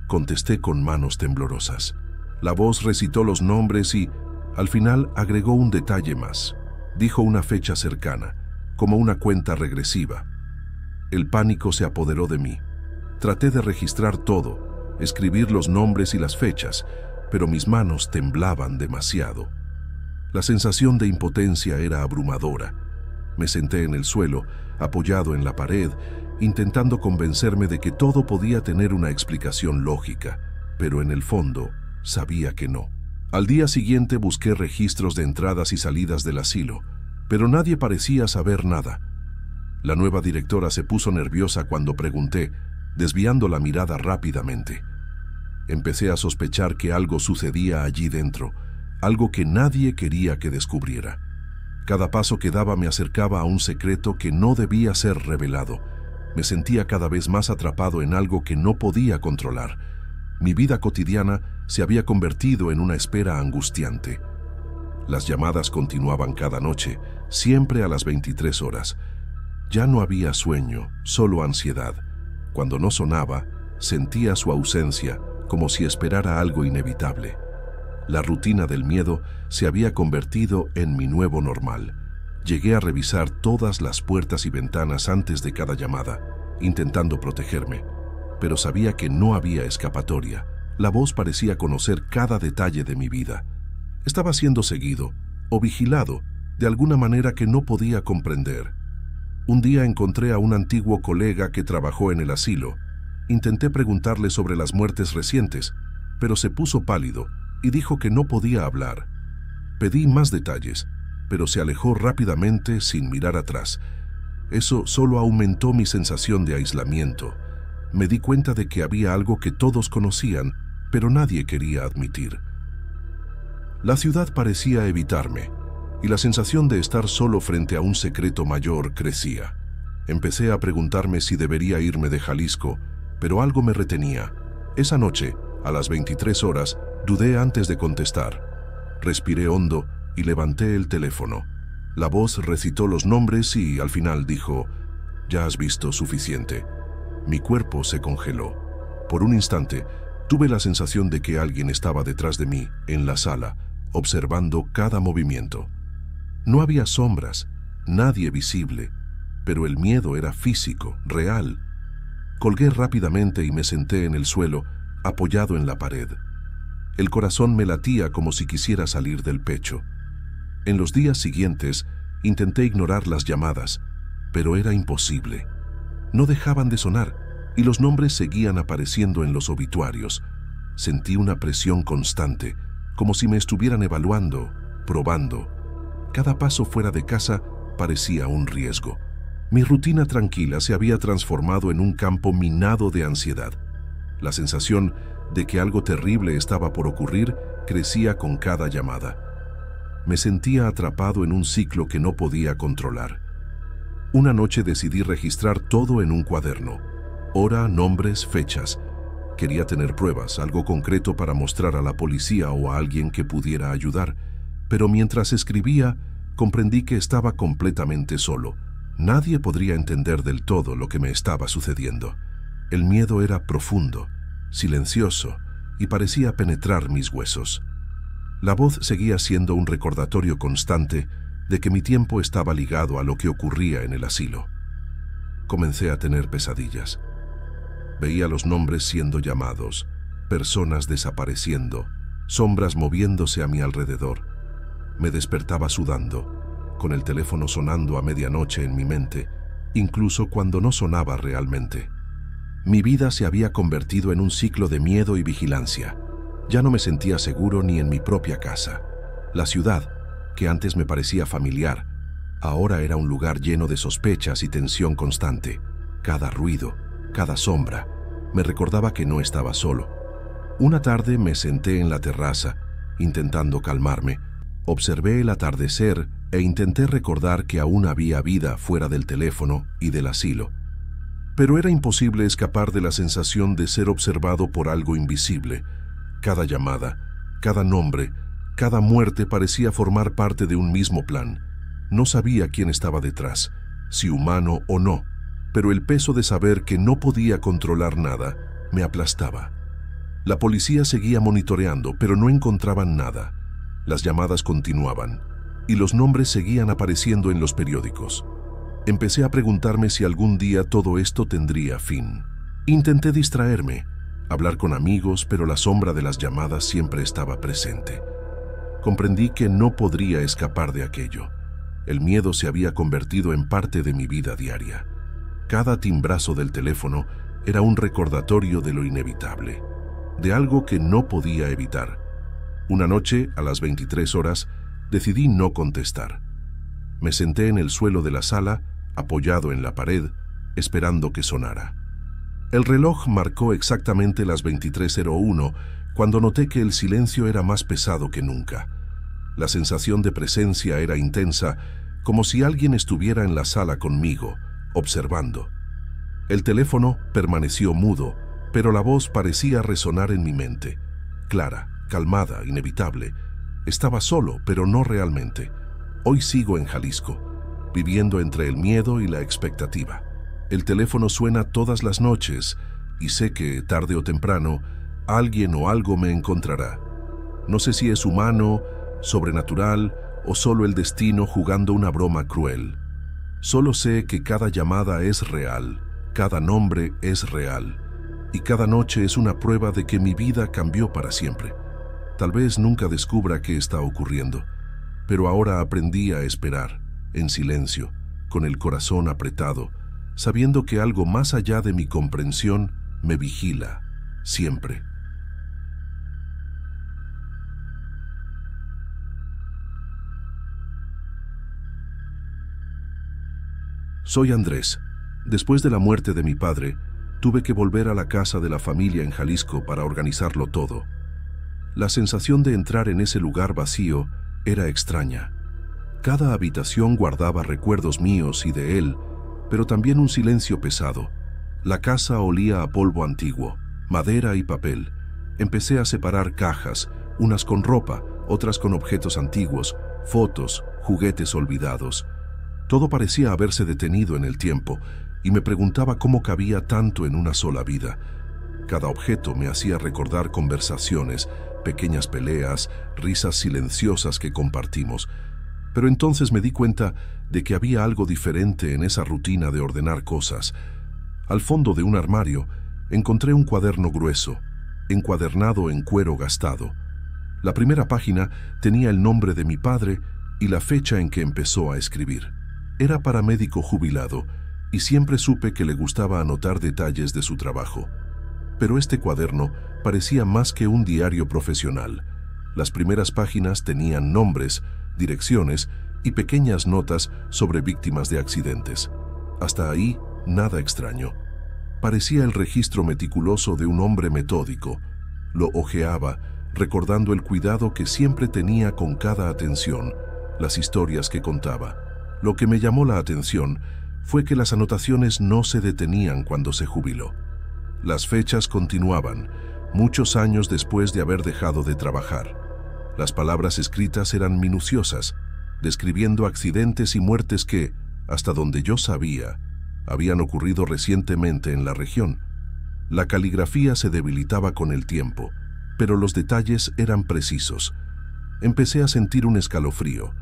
Contesté con manos temblorosas. La voz recitó los nombres y, al final, agregó un detalle más. Dijo una fecha cercana, como una cuenta regresiva. El pánico se apoderó de mí. Traté de registrar todo, escribir los nombres y las fechas, pero mis manos temblaban demasiado. La sensación de impotencia era abrumadora. Me senté en el suelo, apoyado en la pared, intentando convencerme de que todo podía tener una explicación lógica, pero en el fondo sabía que no. Al día siguiente busqué registros de entradas y salidas del asilo, pero nadie parecía saber nada. La nueva directora se puso nerviosa cuando pregunté, desviando la mirada rápidamente. Empecé a sospechar que algo sucedía allí dentro, algo que nadie quería que descubriera. Cada paso que daba me acercaba a un secreto que no debía ser revelado. Me sentía cada vez más atrapado en algo que no podía controlar. Mi vida cotidiana se había convertido en una espera angustiante. Las llamadas continuaban cada noche, siempre a las 23 horas. Ya no había sueño, solo ansiedad. Cuando no sonaba, sentía su ausencia, como si esperara algo inevitable. La rutina del miedo se había convertido en mi nuevo normal. Llegué a revisar todas las puertas y ventanas antes de cada llamada, intentando protegerme, pero sabía que no había escapatoria. La voz parecía conocer cada detalle de mi vida. Estaba siendo seguido o vigilado de alguna manera que no podía comprender. Un día encontré a un antiguo colega que trabajó en el asilo. Intenté preguntarle sobre las muertes recientes, pero se puso pálido y dijo que no podía hablar. Pedí más detalles, pero se alejó rápidamente sin mirar atrás. Eso solo aumentó mi sensación de aislamiento. Me di cuenta de que había algo que todos conocían, pero nadie quería admitir. La ciudad parecía evitarme, y la sensación de estar solo frente a un secreto mayor crecía. Empecé a preguntarme si debería irme de Jalisco, pero algo me retenía. Esa noche, a las 23 horas, dudé antes de contestar. Respiré hondo y levanté el teléfono. La voz recitó los nombres y al final dijo, «Ya has visto suficiente». Mi cuerpo se congeló. Por un instante, tuve la sensación de que alguien estaba detrás de mí, en la sala, observando cada movimiento. No había sombras, nadie visible, pero el miedo era físico, real. Colgué rápidamente y me senté en el suelo, apoyado en la pared. El corazón me latía como si quisiera salir del pecho. En los días siguientes, intenté ignorar las llamadas, pero era imposible. No dejaban de sonar, y los nombres seguían apareciendo en los obituarios. Sentí una presión constante, como si me estuvieran evaluando, probando. Cada paso fuera de casa parecía un riesgo. Mi rutina tranquila se había transformado en un campo minado de ansiedad. La sensación de que algo terrible estaba por ocurrir crecía con cada llamada. Me sentía atrapado en un ciclo que no podía controlar. Una noche decidí registrar todo en un cuaderno. Hora, nombres, fechas. Quería tener pruebas, algo concreto para mostrar a la policía o a alguien que pudiera ayudar. Pero mientras escribía, comprendí que estaba completamente solo. Nadie podría entender del todo lo que me estaba sucediendo. El miedo era profundo, silencioso, y parecía penetrar mis huesos. La voz seguía siendo un recordatorio constante de que mi tiempo estaba ligado a lo que ocurría en el asilo. Comencé a tener pesadillas. Veía los nombres siendo llamados, personas desapareciendo, sombras moviéndose a mi alrededor. Me despertaba sudando, con el teléfono sonando a medianoche en mi mente, incluso cuando no sonaba realmente. Mi vida se había convertido en un ciclo de miedo y vigilancia. Ya no me sentía seguro ni en mi propia casa. La ciudad, que antes me parecía familiar, ahora era un lugar lleno de sospechas y tensión constante. Cada ruido, cada sombra, me recordaba que no estaba solo. Una tarde me senté en la terraza, intentando calmarme. Observé el atardecer e intenté recordar que aún había vida fuera del teléfono y del asilo. Pero era imposible escapar de la sensación de ser observado por algo invisible. Cada llamada, cada nombre, cada muerte parecía formar parte de un mismo plan. No sabía quién estaba detrás, si humano o no, pero el peso de saber que no podía controlar nada me aplastaba. La policía seguía monitoreando, pero no encontraban nada. Las llamadas continuaban, y los nombres seguían apareciendo en los periódicos. Empecé a preguntarme si algún día todo esto tendría fin. Intenté distraerme, hablar con amigos, pero la sombra de las llamadas siempre estaba presente. Comprendí que no podría escapar de aquello. El miedo se había convertido en parte de mi vida diaria. Cada timbrazo del teléfono era un recordatorio de lo inevitable, de algo que no podía evitar. Una noche, a las 23 horas, decidí no contestar. Me senté en el suelo de la sala, apoyado en la pared, esperando que sonara. El reloj marcó exactamente las 23:01 cuando noté que el silencio era más pesado que nunca. La sensación de presencia era intensa, como si alguien estuviera en la sala conmigo, observando. El teléfono permaneció mudo, pero la voz parecía resonar en mi mente. Clara, calmada, inevitable. Estaba solo, pero no realmente. Hoy sigo en Jalisco, viviendo entre el miedo y la expectativa. El teléfono suena todas las noches y sé que, tarde o temprano, alguien o algo me encontrará. No sé si es humano, sobrenatural o solo el destino jugando una broma cruel. Solo sé que cada llamada es real, cada nombre es real, y cada noche es una prueba de que mi vida cambió para siempre. Tal vez nunca descubra qué está ocurriendo, pero ahora aprendí a esperar, en silencio, con el corazón apretado, sabiendo que algo más allá de mi comprensión me vigila, siempre. Soy Andrés. Después de la muerte de mi padre, tuve que volver a la casa de la familia en Jalisco para organizarlo todo. La sensación de entrar en ese lugar vacío era extraña. Cada habitación guardaba recuerdos míos y de él, pero también un silencio pesado. La casa olía a polvo antiguo, madera y papel. Empecé a separar cajas, unas con ropa, otras con objetos antiguos, fotos, juguetes olvidados. Todo parecía haberse detenido en el tiempo, y me preguntaba cómo cabía tanto en una sola vida. Cada objeto me hacía recordar conversaciones, pequeñas peleas, risas silenciosas que compartimos. Pero entonces me di cuenta de que había algo diferente en esa rutina de ordenar cosas. Al fondo de un armario encontré un cuaderno grueso, encuadernado en cuero gastado. La primera página tenía el nombre de mi padre y la fecha en que empezó a escribir. Era paramédico jubilado y siempre supe que le gustaba anotar detalles de su trabajo. Pero este cuaderno parecía más que un diario profesional. Las primeras páginas tenían nombres, direcciones y pequeñas notas sobre víctimas de accidentes. Hasta ahí, nada extraño. Parecía el registro meticuloso de un hombre metódico. Lo hojeaba, recordando el cuidado que siempre tenía con cada atención, las historias que contaba. Lo que me llamó la atención fue que las anotaciones no se detenían cuando se jubiló. Las fechas continuaban, muchos años después de haber dejado de trabajar. Las palabras escritas eran minuciosas, describiendo accidentes y muertes que, hasta donde yo sabía, habían ocurrido recientemente en la región. La caligrafía se debilitaba con el tiempo, pero los detalles eran precisos. Empecé a sentir un escalofrío,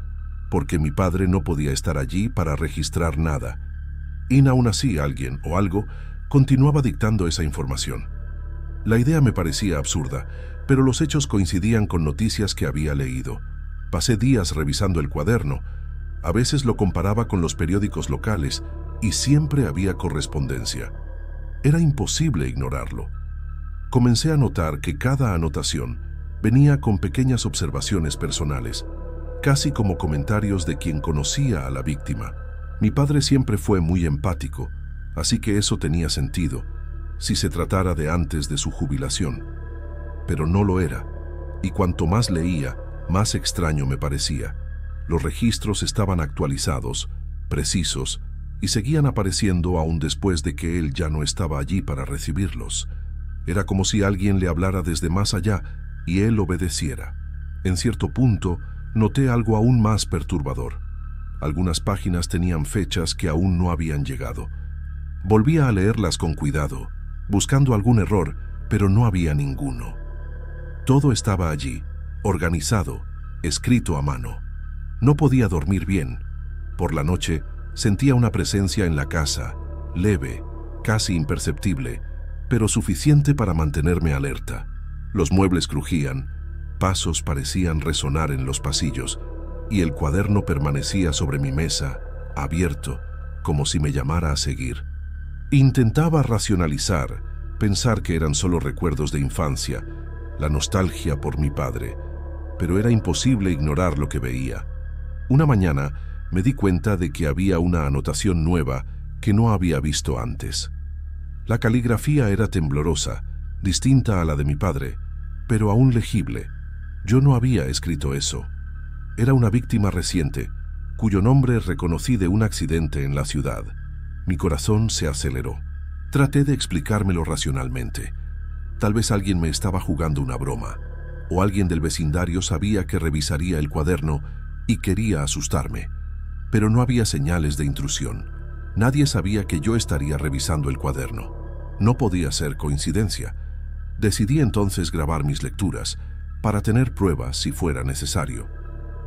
porque mi padre no podía estar allí para registrar nada. Y aún así alguien o algo continuaba dictando esa información. La idea me parecía absurda, pero los hechos coincidían con noticias que había leído. Pasé días revisando el cuaderno. A veces lo comparaba con los periódicos locales y siempre había correspondencia. Era imposible ignorarlo. Comencé a notar que cada anotación venía con pequeñas observaciones personales, casi como comentarios de quien conocía a la víctima. Mi padre siempre fue muy empático, así que eso tenía sentido, si se tratara de antes de su jubilación. Pero no lo era, y cuanto más leía, más extraño me parecía. Los registros estaban actualizados, precisos, y seguían apareciendo aún después de que él ya no estaba allí para recibirlos. Era como si alguien le hablara desde más allá y él obedeciera. En cierto punto, noté algo aún más perturbador. Algunas páginas tenían fechas que aún no habían llegado. Volví a leerlas con cuidado, buscando algún error, pero no había ninguno. Todo estaba allí, organizado, escrito a mano. No podía dormir bien. Por la noche, sentía una presencia en la casa, leve, casi imperceptible, pero suficiente para mantenerme alerta. Los muebles crujían, pasos parecían resonar en los pasillos, y el cuaderno permanecía sobre mi mesa, abierto, como si me llamara a seguir. Intentaba racionalizar, pensar que eran solo recuerdos de infancia, la nostalgia por mi padre, pero era imposible ignorar lo que veía. Una mañana me di cuenta de que había una anotación nueva que no había visto antes. La caligrafía era temblorosa, distinta a la de mi padre, pero aún legible. Yo no había escrito eso. Era una víctima reciente, cuyo nombre reconocí de un accidente en la ciudad. Mi corazón se aceleró. Traté de explicármelo racionalmente. Tal vez alguien me estaba jugando una broma, o alguien del vecindario sabía que revisaría el cuaderno y quería asustarme. Pero no había señales de intrusión. Nadie sabía que yo estaría revisando el cuaderno. No podía ser coincidencia. Decidí entonces grabar mis lecturas, para tener pruebas si fuera necesario.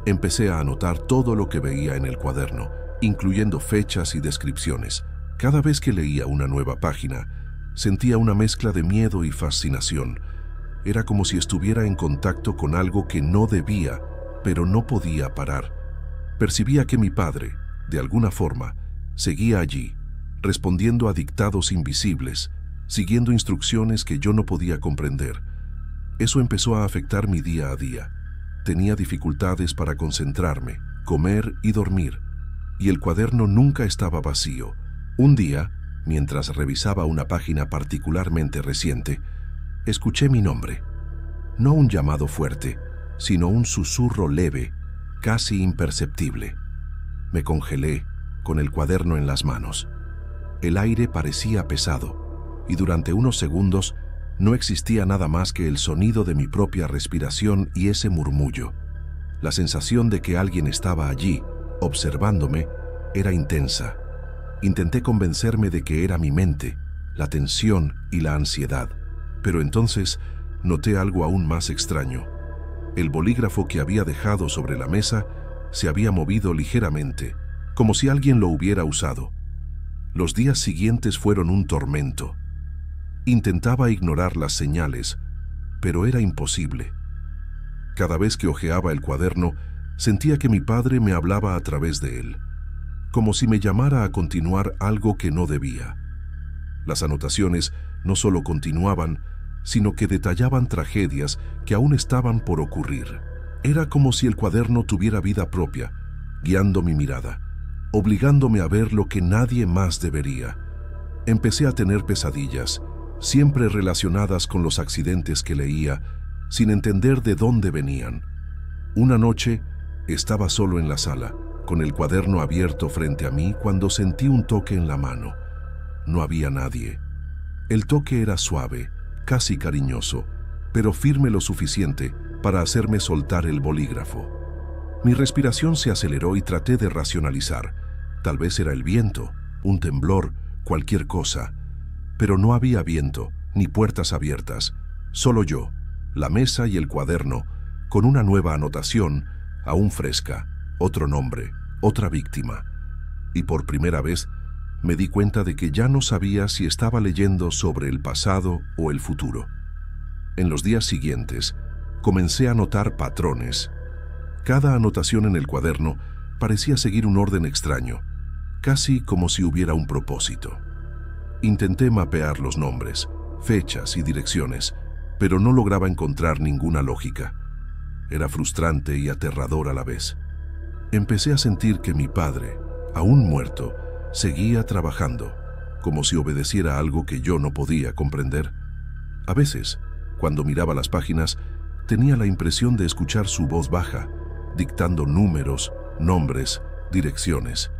Empecé a anotar todo lo que veía en el cuaderno, incluyendo fechas y descripciones. Cada vez que leía una nueva página, sentía una mezcla de miedo y fascinación. Era como si estuviera en contacto con algo que no debía, pero no podía parar. Percibía que mi padre, de alguna forma, seguía allí, respondiendo a dictados invisibles, siguiendo instrucciones que yo no podía comprender. Eso empezó a afectar mi día a día. Tenía dificultades para concentrarme, comer y dormir, y el cuaderno nunca estaba vacío. Un día, mientras revisaba una página particularmente reciente, escuché mi nombre. No un llamado fuerte, sino un susurro leve, casi imperceptible. Me congelé, con el cuaderno en las manos. El aire parecía pesado, y durante unos segundos no existía nada más que el sonido de mi propia respiración y ese murmullo. La sensación de que alguien estaba allí, observándome, era intensa. Intenté convencerme de que era mi mente, la tensión y la ansiedad, pero entonces noté algo aún más extraño. El bolígrafo que había dejado sobre la mesa se había movido ligeramente, como si alguien lo hubiera usado. Los días siguientes fueron un tormento. Intentaba ignorar las señales, pero era imposible. Cada vez que hojeaba el cuaderno, sentía que mi padre me hablaba a través de él, como si me llamara a continuar algo que no debía. Las anotaciones no solo continuaban, sino que detallaban tragedias que aún estaban por ocurrir. Era como si el cuaderno tuviera vida propia, guiando mi mirada, obligándome a ver lo que nadie más debería. Empecé a tener pesadillas, siempre relacionadas con los accidentes que leía, sin entender de dónde venían. Una noche, estaba solo en la sala, con el cuaderno abierto frente a mí cuando sentí un toque en la mano. No había nadie. El toque era suave, casi cariñoso, pero firme lo suficiente para hacerme soltar el bolígrafo. Mi respiración se aceleró y traté de racionalizar. Tal vez era el viento, un temblor, cualquier cosa. Pero no había viento, ni puertas abiertas. Solo yo, la mesa y el cuaderno, con una nueva anotación, aún fresca, otro nombre, otra víctima. Y por primera vez me di cuenta de que ya no sabía si estaba leyendo sobre el pasado o el futuro. En los días siguientes, comencé a notar patrones. Cada anotación en el cuaderno parecía seguir un orden extraño, casi como si hubiera un propósito. Intenté mapear los nombres, fechas y direcciones, pero no lograba encontrar ninguna lógica. Era frustrante y aterrador a la vez. Empecé a sentir que mi padre, aún muerto, seguía trabajando, como si obedeciera a algo que yo no podía comprender. A veces, cuando miraba las páginas, tenía la impresión de escuchar su voz baja, dictando números, nombres, direcciones.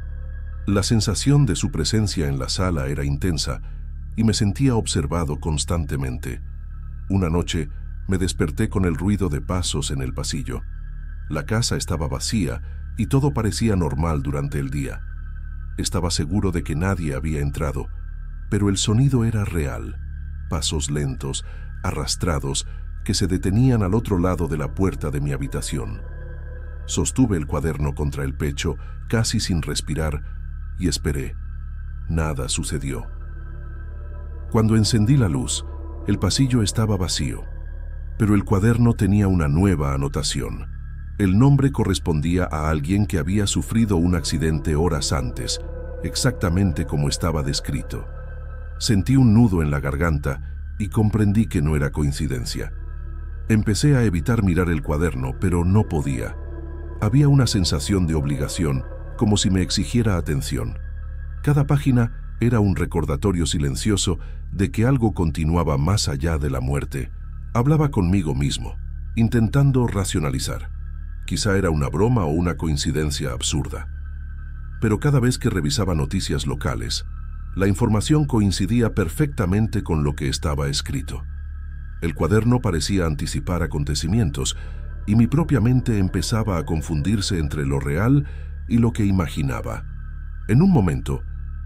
La sensación de su presencia en la sala era intensa y me sentía observado constantemente. Una noche me desperté con el ruido de pasos en el pasillo. La casa estaba vacía y todo parecía normal durante el día. Estaba seguro de que nadie había entrado, pero el sonido era real. Pasos lentos, arrastrados, que se detenían al otro lado de la puerta de mi habitación. Sostuve el cuaderno contra el pecho, casi sin respirar, y esperé. Nada sucedió. Cuando encendí la luz, el pasillo estaba vacío, pero el cuaderno tenía una nueva anotación. El nombre correspondía a alguien que había sufrido un accidente horas antes, exactamente como estaba descrito. Sentí un nudo en la garganta y comprendí que no era coincidencia. Empecé a evitar mirar el cuaderno, pero no podía. Había una sensación de obligación, como si me exigiera atención. Cada página era un recordatorio silencioso de que algo continuaba más allá de la muerte. Hablaba conmigo mismo, intentando racionalizar. Quizá era una broma o una coincidencia absurda. Pero cada vez que revisaba noticias locales, la información coincidía perfectamente con lo que estaba escrito. El cuaderno parecía anticipar acontecimientos y mi propia mente empezaba a confundirse entre lo real y lo que imaginaba. En un momento,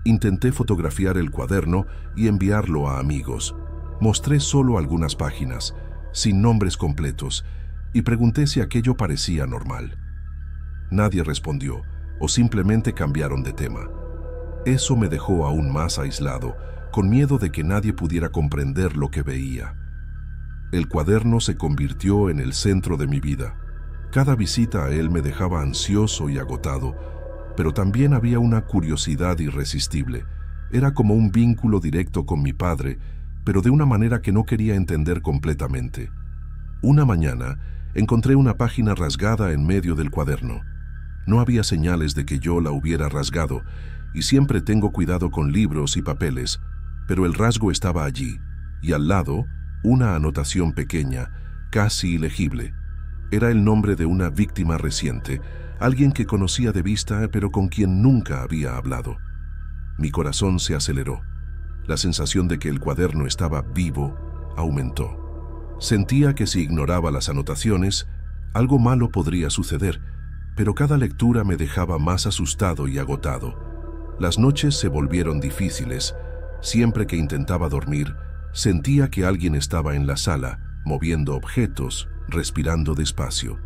intenté fotografiar el cuaderno y enviarlo a amigos. Mostré solo algunas páginas, sin nombres completos, y pregunté si aquello parecía normal. Nadie respondió, o simplemente cambiaron de tema. Eso me dejó aún más aislado, con miedo de que nadie pudiera comprender lo que veía. El cuaderno se convirtió en el centro de mi vida. Cada visita a él me dejaba ansioso y agotado, pero también había una curiosidad irresistible. Era como un vínculo directo con mi padre, pero de una manera que no quería entender completamente. Una mañana, encontré una página rasgada en medio del cuaderno. No había señales de que yo la hubiera rasgado, y siempre tengo cuidado con libros y papeles, pero el rasgo estaba allí, y al lado, una anotación pequeña, casi ilegible. Era el nombre de una víctima reciente, alguien que conocía de vista, pero con quien nunca había hablado. Mi corazón se aceleró. La sensación de que el cuaderno estaba vivo aumentó. Sentía que si ignoraba las anotaciones, algo malo podría suceder, pero cada lectura me dejaba más asustado y agotado. Las noches se volvieron difíciles. Siempre que intentaba dormir, sentía que alguien estaba en la sala, moviendo objetos, respirando despacio.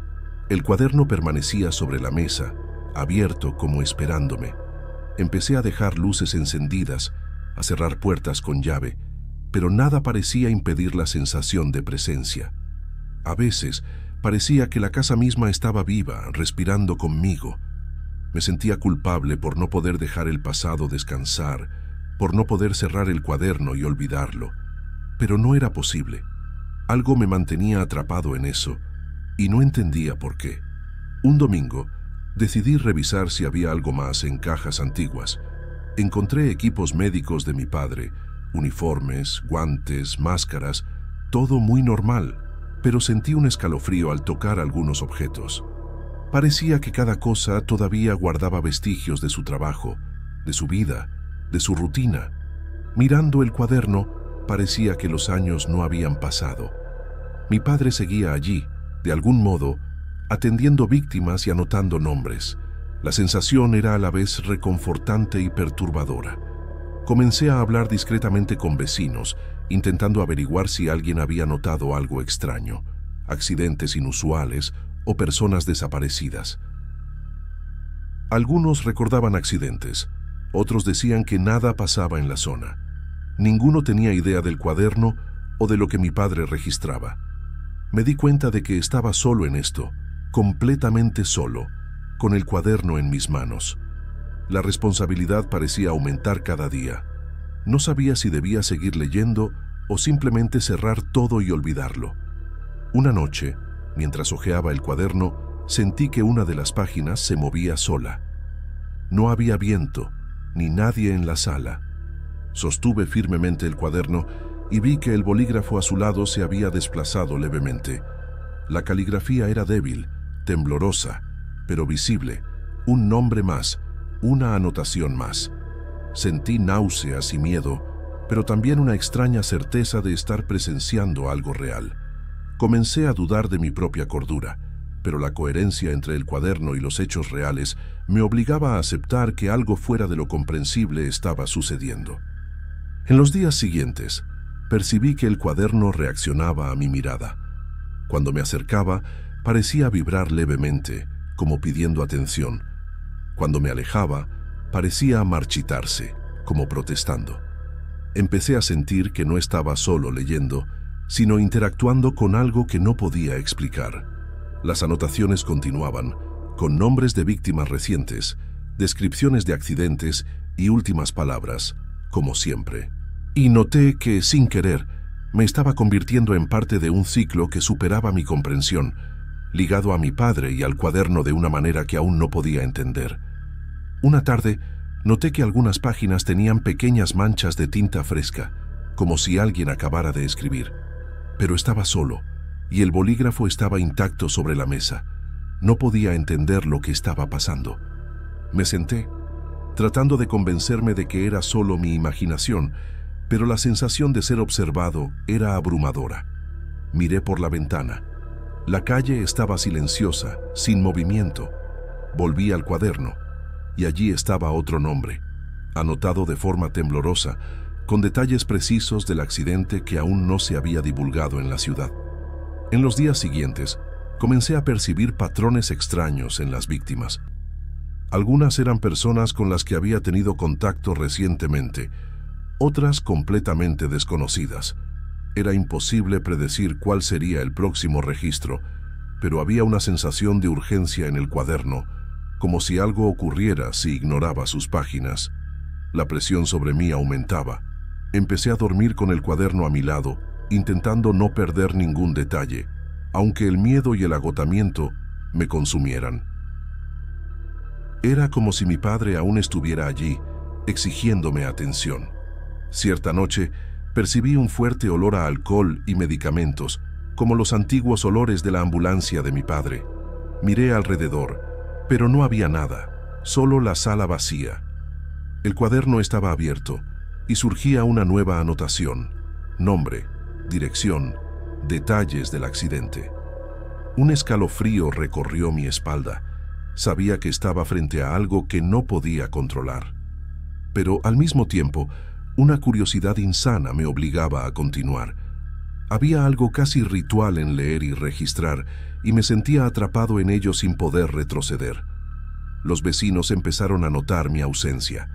El cuaderno permanecía sobre la mesa, abierto como esperándome. Empecé a dejar luces encendidas, a cerrar puertas con llave, pero nada parecía impedir la sensación de presencia. A veces parecía que la casa misma estaba viva, respirando conmigo. Me sentía culpable por no poder dejar el pasado descansar, por no poder cerrar el cuaderno y olvidarlo. Pero no era posible. Algo me mantenía atrapado en eso, y no entendía por qué. Un domingo, decidí revisar si había algo más en cajas antiguas. Encontré equipos médicos de mi padre, uniformes, guantes, máscaras, todo muy normal, pero sentí un escalofrío al tocar algunos objetos. Parecía que cada cosa todavía guardaba vestigios de su trabajo, de su vida, de su rutina. Mirando el cuaderno, parecía que los años no habían pasado. Mi padre seguía allí, de algún modo, atendiendo víctimas y anotando nombres. La sensación era a la vez reconfortante y perturbadora. Comencé a hablar discretamente con vecinos, intentando averiguar si alguien había notado algo extraño, accidentes inusuales o personas desaparecidas. Algunos recordaban accidentes, otros decían que nada pasaba en la zona. Ninguno tenía idea del cuaderno o de lo que mi padre registraba. Me di cuenta de que estaba solo en esto, completamente solo, con el cuaderno en mis manos. La responsabilidad parecía aumentar cada día. No sabía si debía seguir leyendo o simplemente cerrar todo y olvidarlo. Una noche, mientras hojeaba el cuaderno, sentí que una de las páginas se movía sola. No había viento, ni nadie en la sala. Sostuve firmemente el cuaderno y vi que el bolígrafo a su lado se había desplazado levemente. La caligrafía era débil, temblorosa, pero visible. Un nombre más, una anotación más. Sentí náuseas y miedo, pero también una extraña certeza de estar presenciando algo real. Comencé a dudar de mi propia cordura, pero la coherencia entre el cuaderno y los hechos reales me obligaba a aceptar que algo fuera de lo comprensible estaba sucediendo. En los días siguientes, percibí que el cuaderno reaccionaba a mi mirada. Cuando me acercaba, parecía vibrar levemente, como pidiendo atención. Cuando me alejaba, parecía marchitarse, como protestando. empecé a sentir que no estaba solo leyendo, sino interactuando con algo que no podía explicar. Las anotaciones continuaban, con nombres de víctimas recientes, descripciones de accidentes y últimas palabras, como siempre. Y noté que, sin querer, me estaba convirtiendo en parte de un ciclo que superaba mi comprensión, ligado a mi padre y al cuaderno de una manera que aún no podía entender. Una tarde, noté que algunas páginas tenían pequeñas manchas de tinta fresca, como si alguien acabara de escribir. Pero estaba solo, y el bolígrafo estaba intacto sobre la mesa. No podía entender lo que estaba pasando. Me senté, tratando de convencerme de que era solo mi imaginación, pero la sensación de ser observado era abrumadora. Miré por la ventana. La calle estaba silenciosa, sin movimiento. Volví al cuaderno, y allí estaba otro nombre, anotado de forma temblorosa, con detalles precisos del accidente que aún no se había divulgado en la ciudad. En los días siguientes, comencé a percibir patrones extraños en las víctimas. Algunas eran personas con las que había tenido contacto recientemente, otras completamente desconocidas. Era imposible predecir cuál sería el próximo registro, pero había una sensación de urgencia en el cuaderno, como si algo ocurriera si ignoraba sus páginas. La presión sobre mí aumentaba. Empecé a dormir con el cuaderno a mi lado, intentando no perder ningún detalle, aunque el miedo y el agotamiento me consumieran. Era como si mi padre aún estuviera allí, exigiéndome atención. Cierta noche, percibí un fuerte olor a alcohol y medicamentos, como los antiguos olores de la ambulancia de mi padre. Miré alrededor, pero no había nada, solo la sala vacía. El cuaderno estaba abierto, y surgía una nueva anotación: nombre, dirección, detalles del accidente. Un escalofrío recorrió mi espalda. Sabía que estaba frente a algo que no podía controlar. Pero al mismo tiempo, una curiosidad insana me obligaba a continuar. Había algo casi ritual en leer y registrar, y me sentía atrapado en ello sin poder retroceder. Los vecinos empezaron a notar mi ausencia.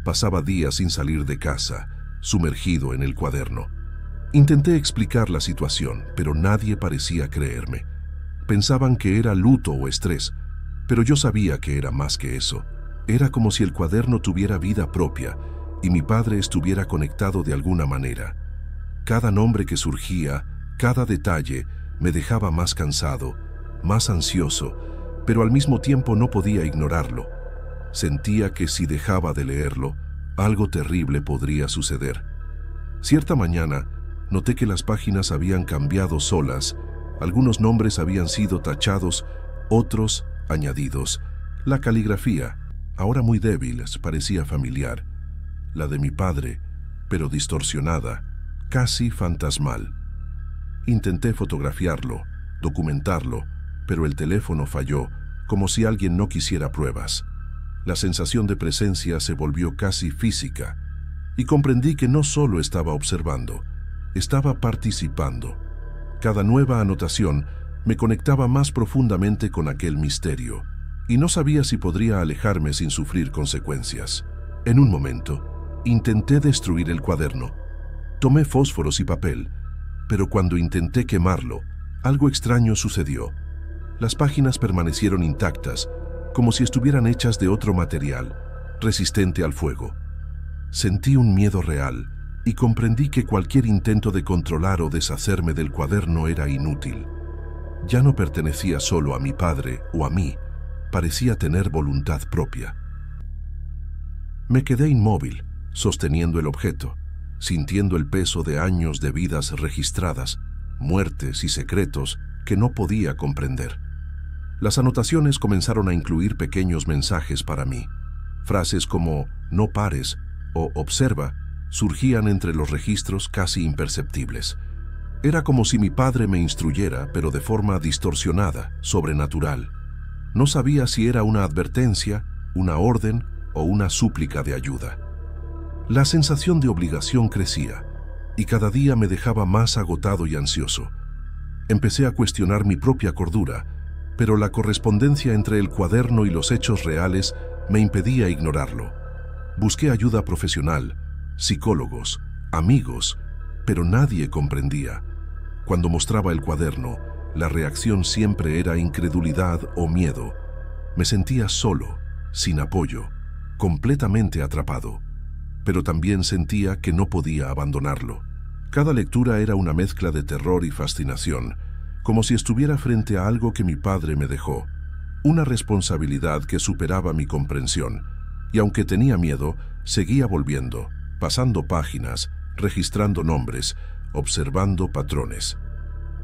Pasaba días sin salir de casa, sumergido en el cuaderno. Intenté explicar la situación, pero nadie parecía creerme. Pensaban que era luto o estrés, pero yo sabía que era más que eso. Era como si el cuaderno tuviera vida propia y mi padre estuviera conectado de alguna manera. Cada nombre que surgía, cada detalle, me dejaba más cansado, más ansioso, pero al mismo tiempo no podía ignorarlo. Sentía que si dejaba de leerlo, algo terrible podría suceder. Cierta mañana, noté que las páginas habían cambiado solas, algunos nombres habían sido tachados, otros añadidos. La caligrafía, ahora muy débil, parecía familiar. La de mi padre, pero distorsionada, casi fantasmal. Intenté fotografiarlo, documentarlo, pero el teléfono falló, como si alguien no quisiera pruebas. La sensación de presencia se volvió casi física, y comprendí que no solo estaba observando, estaba participando. Cada nueva anotación me conectaba más profundamente con aquel misterio, y no sabía si podría alejarme sin sufrir consecuencias. En un momento, intenté destruir el cuaderno. Tomé fósforos y papel, pero cuando intenté quemarlo, algo extraño sucedió. Las páginas permanecieron intactas, como si estuvieran hechas de otro material, resistente al fuego. Sentí un miedo real y comprendí que cualquier intento de controlar o deshacerme del cuaderno era inútil. Ya no pertenecía solo a mi padre o a mí, parecía tener voluntad propia. Me quedé inmóvil, sosteniendo el objeto, sintiendo el peso de años de vidas registradas, muertes y secretos que no podía comprender. Las anotaciones comenzaron a incluir pequeños mensajes para mí. Frases como «no pares» o «observa» surgían entre los registros casi imperceptibles. Era como si mi padre me instruyera, pero de forma distorsionada, sobrenatural. No sabía si era una advertencia, una orden o una súplica de ayuda. La sensación de obligación crecía, y cada día me dejaba más agotado y ansioso. Empecé a cuestionar mi propia cordura, pero la correspondencia entre el cuaderno y los hechos reales me impedía ignorarlo. Busqué ayuda profesional, psicólogos, amigos, pero nadie comprendía. Cuando mostraba el cuaderno, la reacción siempre era incredulidad o miedo. Me sentía solo, sin apoyo, completamente atrapado, pero también sentía que no podía abandonarlo. Cada lectura era una mezcla de terror y fascinación, como si estuviera frente a algo que mi padre me dejó, una responsabilidad que superaba mi comprensión, y aunque tenía miedo, seguía volviendo, pasando páginas, registrando nombres, observando patrones.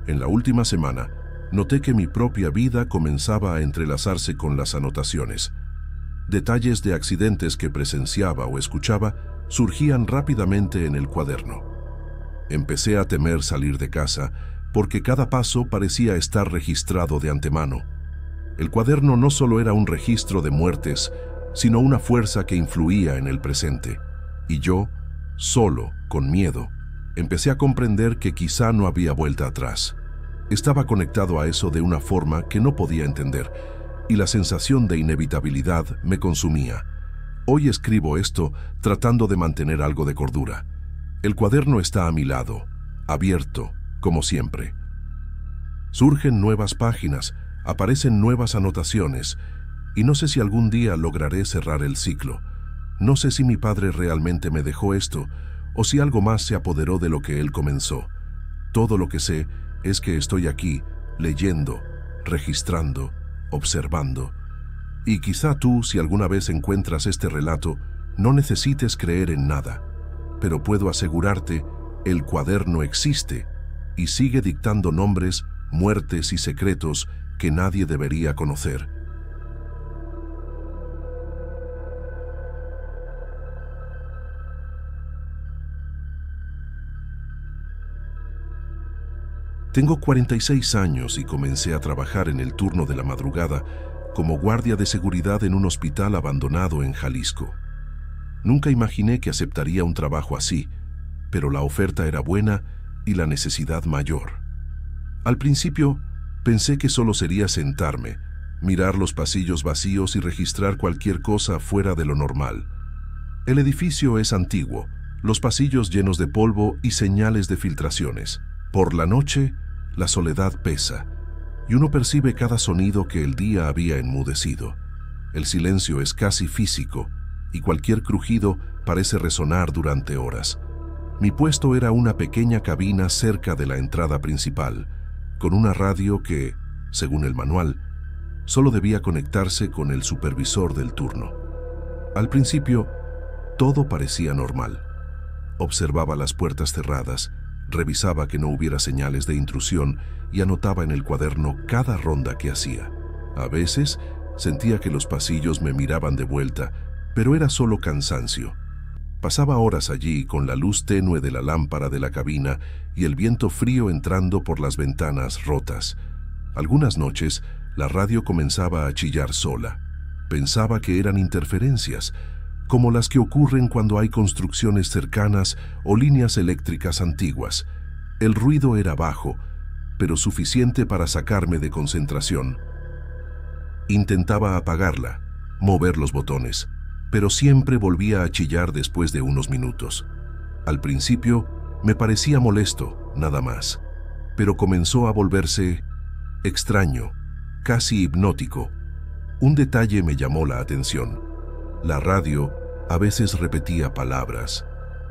En la última semana, noté que mi propia vida comenzaba a entrelazarse con las anotaciones. Detalles de accidentes que presenciaba o escuchaba surgían rápidamente en el cuaderno. Empecé a temer salir de casa porque cada paso parecía estar registrado de antemano. El cuaderno no solo era un registro de muertes, sino una fuerza que influía en el presente. Y yo, solo, con miedo, empecé a comprender que quizá no había vuelta atrás. Estaba conectado a eso de una forma que no podía entender, y la sensación de inevitabilidad me consumía. Hoy escribo esto tratando de mantener algo de cordura. El cuaderno está a mi lado, abierto, como siempre. Surgen nuevas páginas, aparecen nuevas anotaciones, y no sé si algún día lograré cerrar el ciclo. No sé si mi padre realmente me dejó esto, o si algo más se apoderó de lo que él comenzó. Todo lo que sé es que estoy aquí, leyendo, registrando, observando. Y quizá tú, si alguna vez encuentras este relato, no necesites creer en nada. Pero puedo asegurarte, el cuaderno existe y sigue dictando nombres, muertes y secretos que nadie debería conocer. Tengo 46 años y comencé a trabajar en el turno de la madrugada como guardia de seguridad en un hospital abandonado en Jalisco. Nunca imaginé que aceptaría un trabajo así, pero la oferta era buena y la necesidad mayor. Al principio, pensé que solo sería sentarme, mirar los pasillos vacíos y registrar cualquier cosa fuera de lo normal. El edificio es antiguo, los pasillos llenos de polvo y señales de filtraciones. Por la noche, la soledad pesa, y uno percibe cada sonido que el día había enmudecido. El silencio es casi físico, y cualquier crujido parece resonar durante horas. Mi puesto era una pequeña cabina cerca de la entrada principal, con una radio que, según el manual, solo debía conectarse con el supervisor del turno. Al principio, todo parecía normal. Observaba las puertas cerradas, revisaba que no hubiera señales de intrusión y anotaba en el cuaderno cada ronda que hacía. A veces sentía que los pasillos me miraban de vuelta, pero era solo cansancio. Pasaba horas allí con la luz tenue de la lámpara de la cabina y el viento frío entrando por las ventanas rotas. Algunas noches la radio comenzaba a chillar sola. Pensaba que eran interferencias, como las que ocurren cuando hay construcciones cercanas o líneas eléctricas antiguas. El ruido era bajo, pero suficiente para sacarme de concentración. Intentaba apagarla, mover los botones, pero siempre volvía a chillar después de unos minutos. Al principio me parecía molesto, nada más, pero comenzó a volverse extraño, casi hipnótico. Un detalle me llamó la atención. La radio a veces repetía palabras,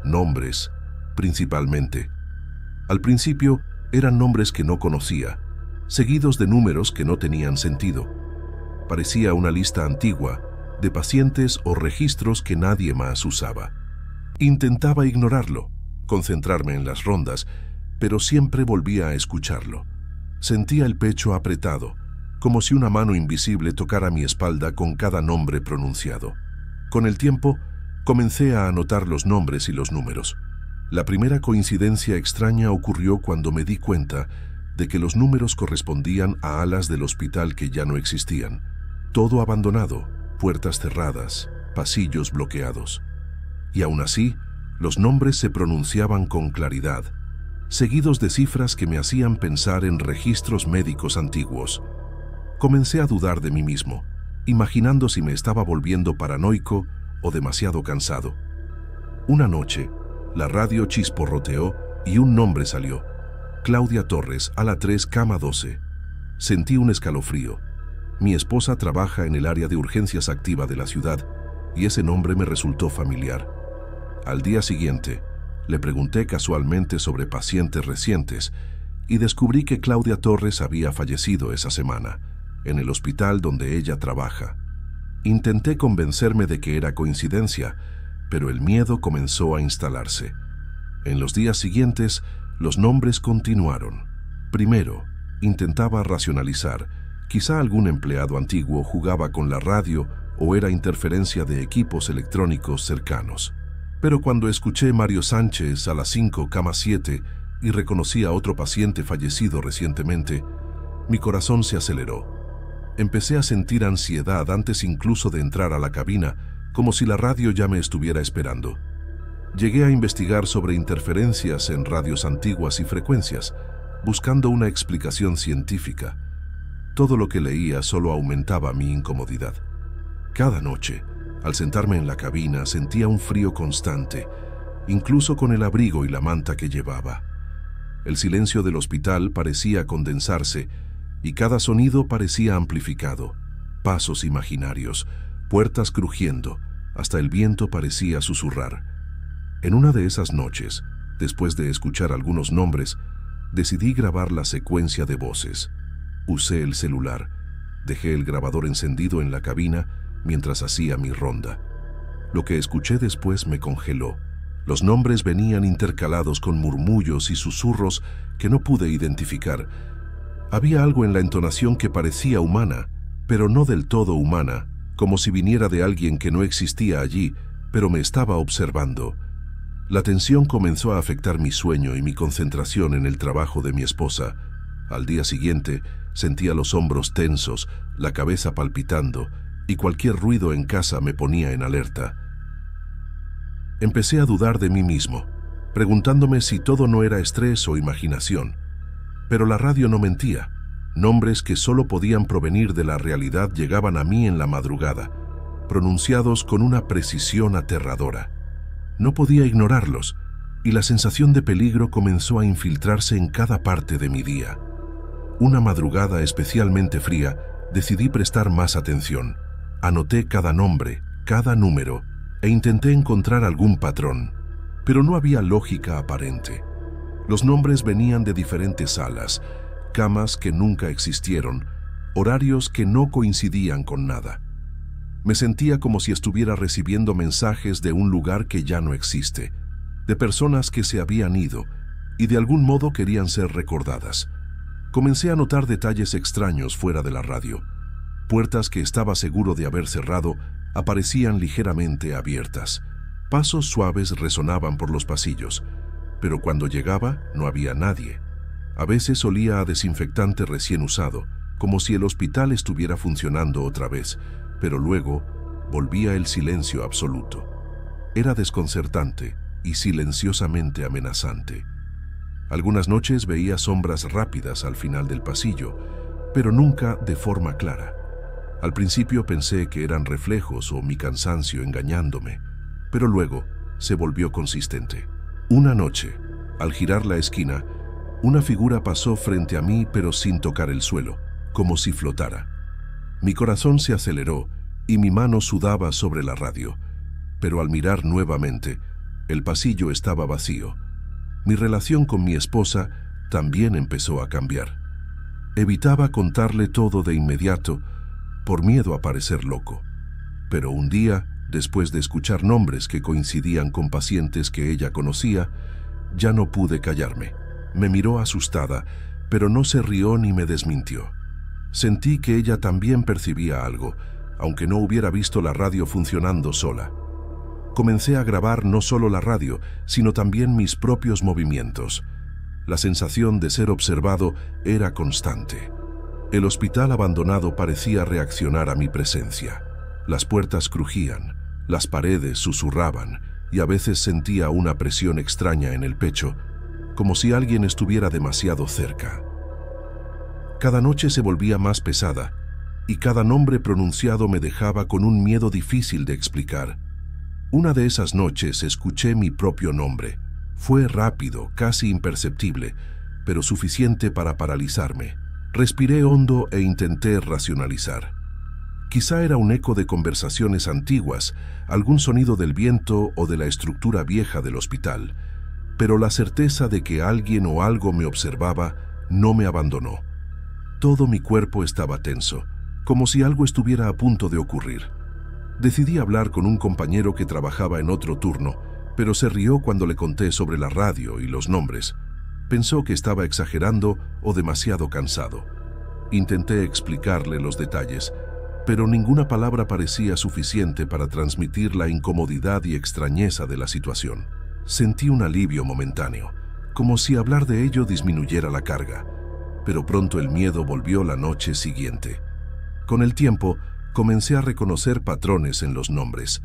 nombres, principalmente. Al principio eran nombres que no conocía, seguidos de números que no tenían sentido. Parecía una lista antigua, de pacientes o registros que nadie más usaba. Intentaba ignorarlo, concentrarme en las rondas, pero siempre volvía a escucharlo. Sentía el pecho apretado, como si una mano invisible tocara mi espalda con cada nombre pronunciado. Con el tiempo, comencé a anotar los nombres y los números. La primera coincidencia extraña ocurrió cuando me di cuenta de que los números correspondían a alas del hospital que ya no existían. Todo abandonado, puertas cerradas, pasillos bloqueados. Y aún así, los nombres se pronunciaban con claridad, seguidos de cifras que me hacían pensar en registros médicos antiguos. Comencé a dudar de mí mismo, imaginando si me estaba volviendo paranoico o demasiado cansado. Una noche, La radio chisporroteó y un nombre salió. Claudia Torres, ala 3, cama 12. Sentí un escalofrío. Mi esposa trabaja en el área de urgencias activa de la ciudad y ese nombre me resultó familiar. Al día siguiente, le pregunté casualmente sobre pacientes recientes y descubrí que Claudia Torres había fallecido esa semana, en el hospital donde ella trabaja. Intenté convencerme de que era coincidencia, pero el miedo comenzó a instalarse. En los días siguientes, los nombres continuaron. Primero, intentaba racionalizar. Quizá algún empleado antiguo jugaba con la radio o era interferencia de equipos electrónicos cercanos. Pero cuando escuché Mario Sánchez a las 5, cama 7 y reconocí a otro paciente fallecido recientemente, mi corazón se aceleró. Empecé a sentir ansiedad antes incluso de entrar a la cabina, como si la radio ya me estuviera esperando. Llegué a investigar sobre interferencias en radios antiguas y frecuencias, buscando una explicación científica. Todo lo que leía solo aumentaba mi incomodidad. Cada noche, al sentarme en la cabina, sentía un frío constante, incluso con el abrigo y la manta que llevaba. El silencio del hospital parecía condensarse y cada sonido parecía amplificado. Pasos imaginarios, puertas crujiendo, hasta el viento parecía susurrar. En una de esas noches, después de escuchar algunos nombres, decidí grabar la secuencia de voces. Usé el celular, dejé el grabador encendido en la cabina mientras hacía mi ronda. Lo que escuché después me congeló. Los nombres venían intercalados con murmullos y susurros que no pude identificar. Había algo en la entonación que parecía humana, pero no del todo humana, como si viniera de alguien que no existía allí, pero me estaba observando. La tensión comenzó a afectar mi sueño y mi concentración en el trabajo de mi esposa. Al día siguiente, sentía los hombros tensos, la cabeza palpitando, y cualquier ruido en casa me ponía en alerta. Empecé a dudar de mí mismo, preguntándome si todo no era estrés o imaginación. Pero la radio no mentía. Nombres que solo podían provenir de la realidad llegaban a mí en la madrugada, pronunciados con una precisión aterradora. No podía ignorarlos, y la sensación de peligro comenzó a infiltrarse en cada parte de mi día. Una madrugada especialmente fría, decidí prestar más atención. Anoté cada nombre, cada número, e intenté encontrar algún patrón, pero no había lógica aparente. Los nombres venían de diferentes salas, camas que nunca existieron, horarios que no coincidían con nada. Me sentía como si estuviera recibiendo mensajes de un lugar que ya no existe, de personas que se habían ido y de algún modo querían ser recordadas. Comencé a notar detalles extraños fuera de la radio. Puertas que estaba seguro de haber cerrado aparecían ligeramente abiertas. Pasos suaves resonaban por los pasillos, pero cuando llegaba no había nadie. A veces olía a desinfectante recién usado, como si el hospital estuviera funcionando otra vez, pero luego volvía el silencio absoluto. Era desconcertante y silenciosamente amenazante. Algunas noches veía sombras rápidas al final del pasillo, pero nunca de forma clara. Al principio pensé que eran reflejos o mi cansancio engañándome, pero luego se volvió consistente. Una noche, al girar la esquina, una figura pasó frente a mí pero sin tocar el suelo, como si flotara. Mi corazón se aceleró y mi mano sudaba sobre la radio, pero al mirar nuevamente, el pasillo estaba vacío. Mi relación con mi esposa también empezó a cambiar. Evitaba contarle todo de inmediato, por miedo a parecer loco. Pero un día, después de escuchar nombres que coincidían con pacientes que ella conocía, ya no pude callarme. Me miró asustada, pero no se rió ni me desmintió. Sentí que ella también percibía algo, aunque no hubiera visto la radio funcionando sola. Comencé a grabar no solo la radio, sino también mis propios movimientos. La sensación de ser observado era constante. El hospital abandonado parecía reaccionar a mi presencia. Las puertas crujían, las paredes susurraban y a veces sentía una presión extraña en el pecho, como si alguien estuviera demasiado cerca. Cada noche se volvía más pesada y cada nombre pronunciado me dejaba con un miedo difícil de explicar. Una de esas noches escuché mi propio nombre, Fue rápido, casi imperceptible, pero suficiente para paralizarme. Respiré hondo e intenté racionalizar. Quizá era un eco de conversaciones antiguas, algún sonido del viento o de la estructura vieja del hospital, pero la certeza de que alguien o algo me observaba no me abandonó. Todo mi cuerpo estaba tenso, como si algo estuviera a punto de ocurrir. Decidí hablar con un compañero que trabajaba en otro turno, pero se rió cuando le conté sobre la radio y los nombres. Pensó que estaba exagerando o demasiado cansado. Intenté explicarle los detalles, pero ninguna palabra parecía suficiente para transmitir la incomodidad y extrañeza de la situación. Sentí un alivio momentáneo, como si hablar de ello disminuyera la carga, pero pronto el miedo volvió la noche siguiente. Con el tiempo, comencé a reconocer patrones en los nombres.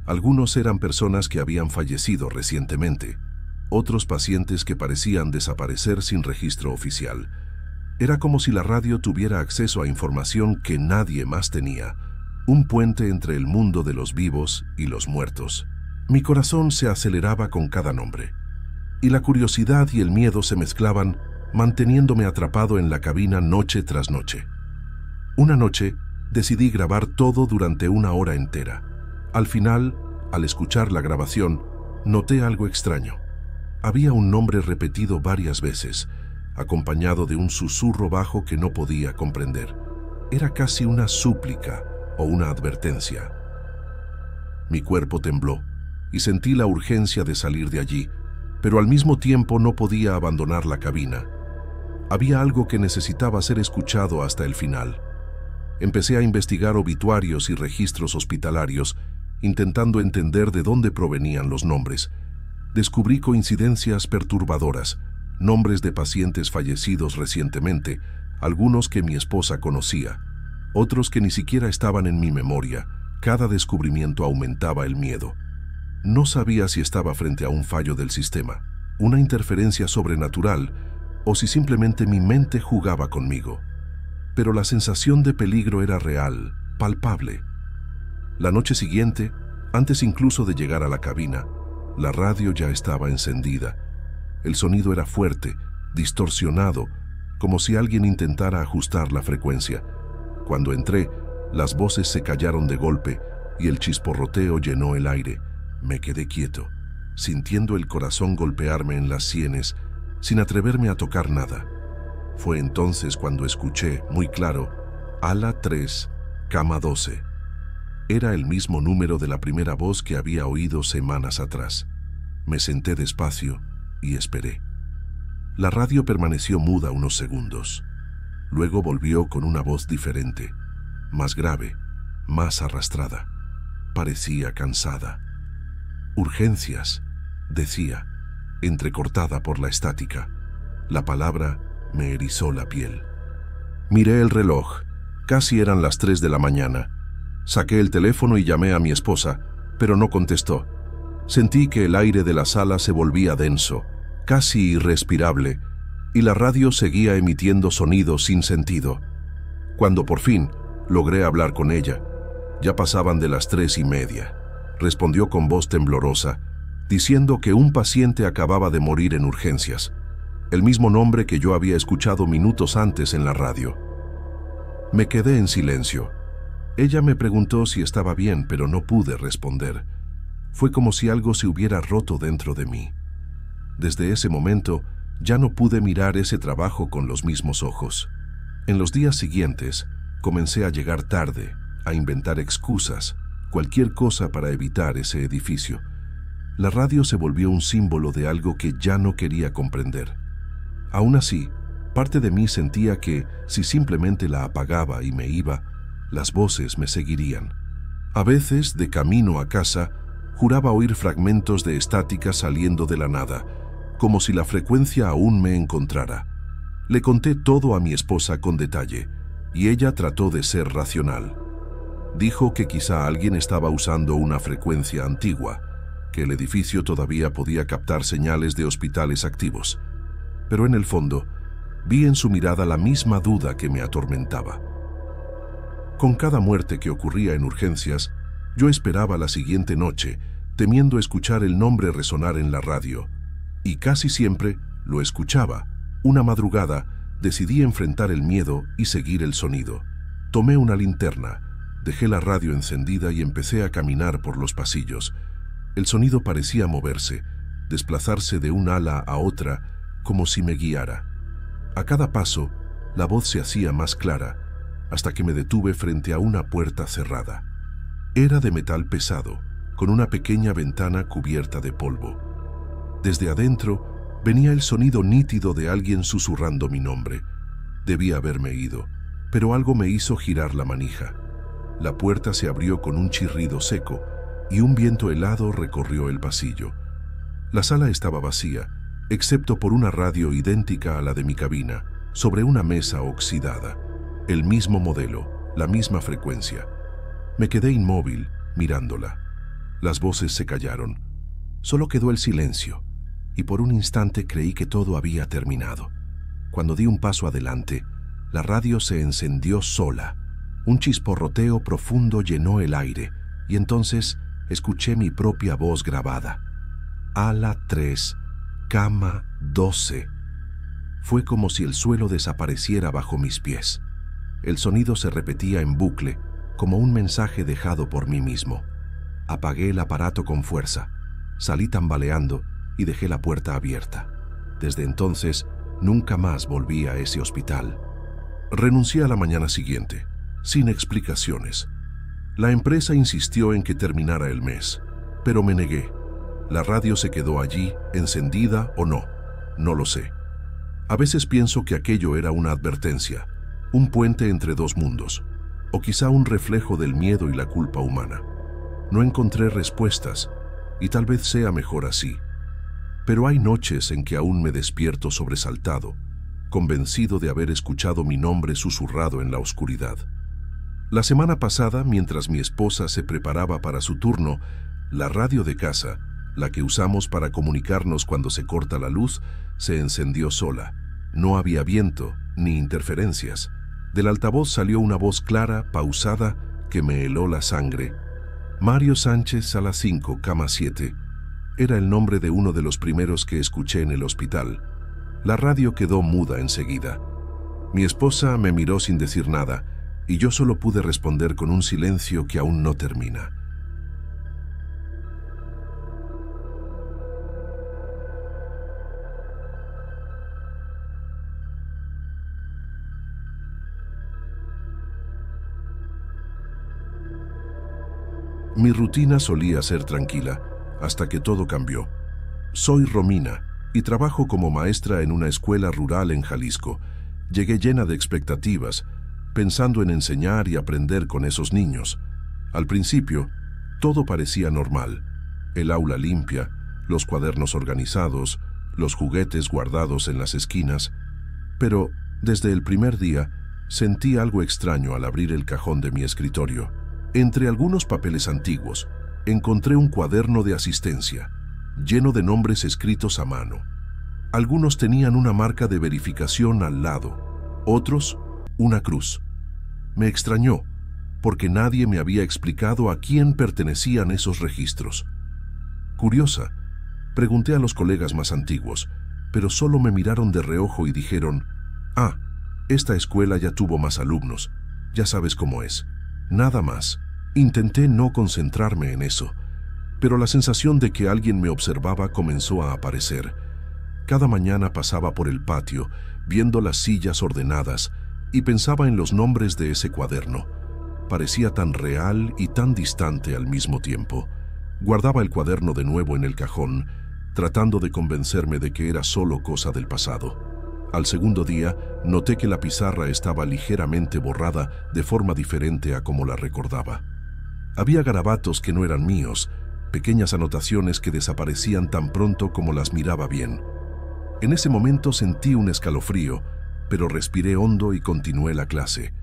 Algunos eran personas que habían fallecido recientemente, otros pacientes que parecían desaparecer sin registro oficial. Era como si la radio tuviera acceso a información que nadie más tenía, un puente entre el mundo de los vivos y los muertos. Mi corazón se aceleraba con cada nombre, y la curiosidad y el miedo se mezclaban, manteniéndome atrapado en la cabina noche tras noche. Una noche, decidí grabar todo durante 1 hora entera. Al final, al escuchar la grabación, noté algo extraño. Había un nombre repetido varias veces, acompañado de un susurro bajo que no podía comprender. Era casi una súplica o una advertencia. Mi cuerpo tembló y sentí la urgencia de salir de allí, pero al mismo tiempo no podía abandonar la cabina. Había algo que necesitaba ser escuchado hasta el final. Empecé a investigar obituarios y registros hospitalarios, intentando entender de dónde provenían los nombres. Descubrí coincidencias perturbadoras, nombres de pacientes fallecidos recientemente, algunos que mi esposa conocía, otros que ni siquiera estaban en mi memoria. Cada descubrimiento aumentaba el miedo. No sabía si estaba frente a un fallo del sistema, una interferencia sobrenatural, o si simplemente mi mente jugaba conmigo. Pero la sensación de peligro era real, palpable. La noche siguiente, antes incluso de llegar a la cabina, la radio ya estaba encendida. El sonido era fuerte, distorsionado, como si alguien intentara ajustar la frecuencia. Cuando entré, las voces se callaron de golpe y el chisporroteo llenó el aire. Me quedé quieto, sintiendo el corazón golpearme en las sienes, sin atreverme a tocar nada. Fue entonces cuando escuché, muy claro, ala 3, cama 12. Era el mismo número de la primera voz que había oído semanas atrás. Me senté despacio y esperé. La radio permaneció muda unos segundos. Luego volvió con una voz diferente, más grave, más arrastrada. Parecía cansada. «Urgencias», decía, entrecortada por la estática. La palabra me erizó la piel. Miré el reloj. Casi eran las 3 de la mañana. Saqué el teléfono y llamé a mi esposa, pero no contestó. Sentí que el aire de la sala se volvía denso, casi irrespirable, y la radio seguía emitiendo sonidos sin sentido. Cuando por fin logré hablar con ella, ya pasaban de las 3:30. Respondió con voz temblorosa, diciendo que un paciente acababa de morir en urgencias, el mismo nombre que yo había escuchado minutos antes en la radio. Me quedé en silencio. Ella me preguntó si estaba bien, pero no pude responder. Fue como si algo se hubiera roto dentro de mí. Desde ese momento, ya no pude mirar ese trabajo con los mismos ojos. En los días siguientes, comencé a llegar tarde, a inventar excusas, cualquier cosa para evitar ese edificio. La radio se volvió un símbolo de algo que ya no quería comprender. Aún así, parte de mí sentía que, si simplemente la apagaba y me iba, las voces me seguirían. A veces, de camino a casa, juraba oír fragmentos de estática saliendo de la nada, como si la frecuencia aún me encontrara. Le conté todo a mi esposa con detalle, y ella trató de ser racional. Dijo que quizá alguien estaba usando una frecuencia antigua, que el edificio todavía podía captar señales de hospitales activos. Pero en el fondo, vi en su mirada la misma duda que me atormentaba. Con cada muerte que ocurría en urgencias, yo esperaba la siguiente noche, temiendo escuchar el nombre resonar en la radio. y casi siempre lo escuchaba. Una madrugada decidí enfrentar el miedo y seguir el sonido. Tomé una linterna, dejé la radio encendida y empecé a caminar por los pasillos. El sonido parecía moverse, desplazarse de un ala a otra, como si me guiara. A cada paso, la voz se hacía más clara, hasta que me detuve frente a una puerta cerrada. Era de metal pesado, con una pequeña ventana cubierta de polvo. Desde adentro venía el sonido nítido de alguien susurrando mi nombre. Debía haberme ido, pero algo me hizo girar la manija. La puerta se abrió con un chirrido seco y un viento helado recorrió el pasillo. La sala estaba vacía, excepto por una radio idéntica a la de mi cabina, sobre una mesa oxidada. El mismo modelo, la misma frecuencia. Me quedé inmóvil, mirándola. Las voces se callaron. Solo quedó el silencio, y por un instante creí que todo había terminado. Cuando di un paso adelante, la radio se encendió sola. Un chisporroteo profundo llenó el aire, y entonces escuché mi propia voz grabada. Ala 3, cama 12. Fue como si el suelo desapareciera bajo mis pies. El sonido se repetía en bucle, como un mensaje dejado por mí mismo. Apagué el aparato con fuerza, salí tambaleando y dejé la puerta abierta. Desde entonces, nunca más volví a ese hospital. Renuncié a la mañana siguiente, sin explicaciones. La empresa insistió en que terminara el mes, pero me negué. La radio se quedó allí, encendida o no, no lo sé. A veces pienso que aquello era una advertencia, un puente entre dos mundos, o quizá un reflejo del miedo y la culpa humana. No encontré respuestas, y tal vez sea mejor así. Pero hay noches en que aún me despierto sobresaltado, convencido de haber escuchado mi nombre susurrado en la oscuridad. La semana pasada, mientras mi esposa se preparaba para su turno, la radio de casa, la que usamos para comunicarnos cuando se corta la luz, se encendió sola. No había viento ni interferencias. Del altavoz salió una voz clara, pausada, que me heló la sangre. Mario Sánchez, sala 5, cama 7. Era el nombre de uno de los primeros que escuché en el hospital. La radio quedó muda enseguida. Mi esposa me miró sin decir nada, y yo solo pude responder con un silencio que aún no termina. Mi rutina solía ser tranquila, hasta que todo cambió. Soy Romina y trabajo como maestra en una escuela rural en Jalisco. Llegué llena de expectativas, pensando en enseñar y aprender con esos niños. Al principio, todo parecía normal. El aula limpia, los cuadernos organizados, los juguetes guardados en las esquinas. Pero, desde el primer día, sentí algo extraño al abrir el cajón de mi escritorio. Entre algunos papeles antiguos, encontré un cuaderno de asistencia, lleno de nombres escritos a mano. Algunos tenían una marca de verificación al lado, otros, una cruz. Me extrañó, porque nadie me había explicado a quién pertenecían esos registros. Curiosa, pregunté a los colegas más antiguos, pero solo me miraron de reojo y dijeron: «Ah, esta escuela ya tuvo más alumnos, ya sabes cómo es». Nada más. Intenté no concentrarme en eso, pero la sensación de que alguien me observaba comenzó a aparecer. Cada mañana pasaba por el patio, viendo las sillas ordenadas, y pensaba en los nombres de ese cuaderno. Parecía tan real y tan distante al mismo tiempo. Guardaba el cuaderno de nuevo en el cajón, tratando de convencerme de que era solo cosa del pasado. Al segundo día, noté que la pizarra estaba ligeramente borrada de forma diferente a como la recordaba. Había garabatos que no eran míos, pequeñas anotaciones que desaparecían tan pronto como las miraba bien. En ese momento sentí un escalofrío, pero respiré hondo y continué la clase.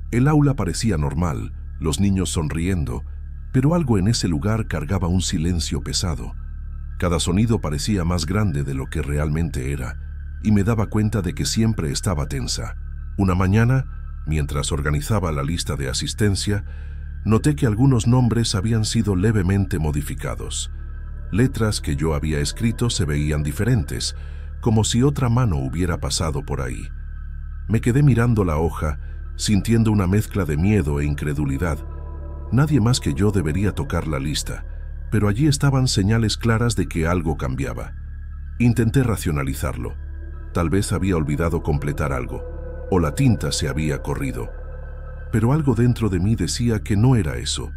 El aula parecía normal, los niños sonriendo, pero algo en ese lugar cargaba un silencio pesado. Cada sonido parecía más grande de lo que realmente era, y me daba cuenta de que siempre estaba tensa. Una mañana, mientras organizaba la lista de asistencia, noté que algunos nombres habían sido levemente modificados. Letras que yo había escrito se veían diferentes, como si otra mano hubiera pasado por ahí. Me quedé mirando la hoja, sintiendo una mezcla de miedo e incredulidad. Nadie más que yo debería tocar la lista, pero allí estaban señales claras de que algo cambiaba. Intenté racionalizarlo. Tal vez había olvidado completar algo, o la tinta se había corrido. Pero algo dentro de mí decía que no era eso.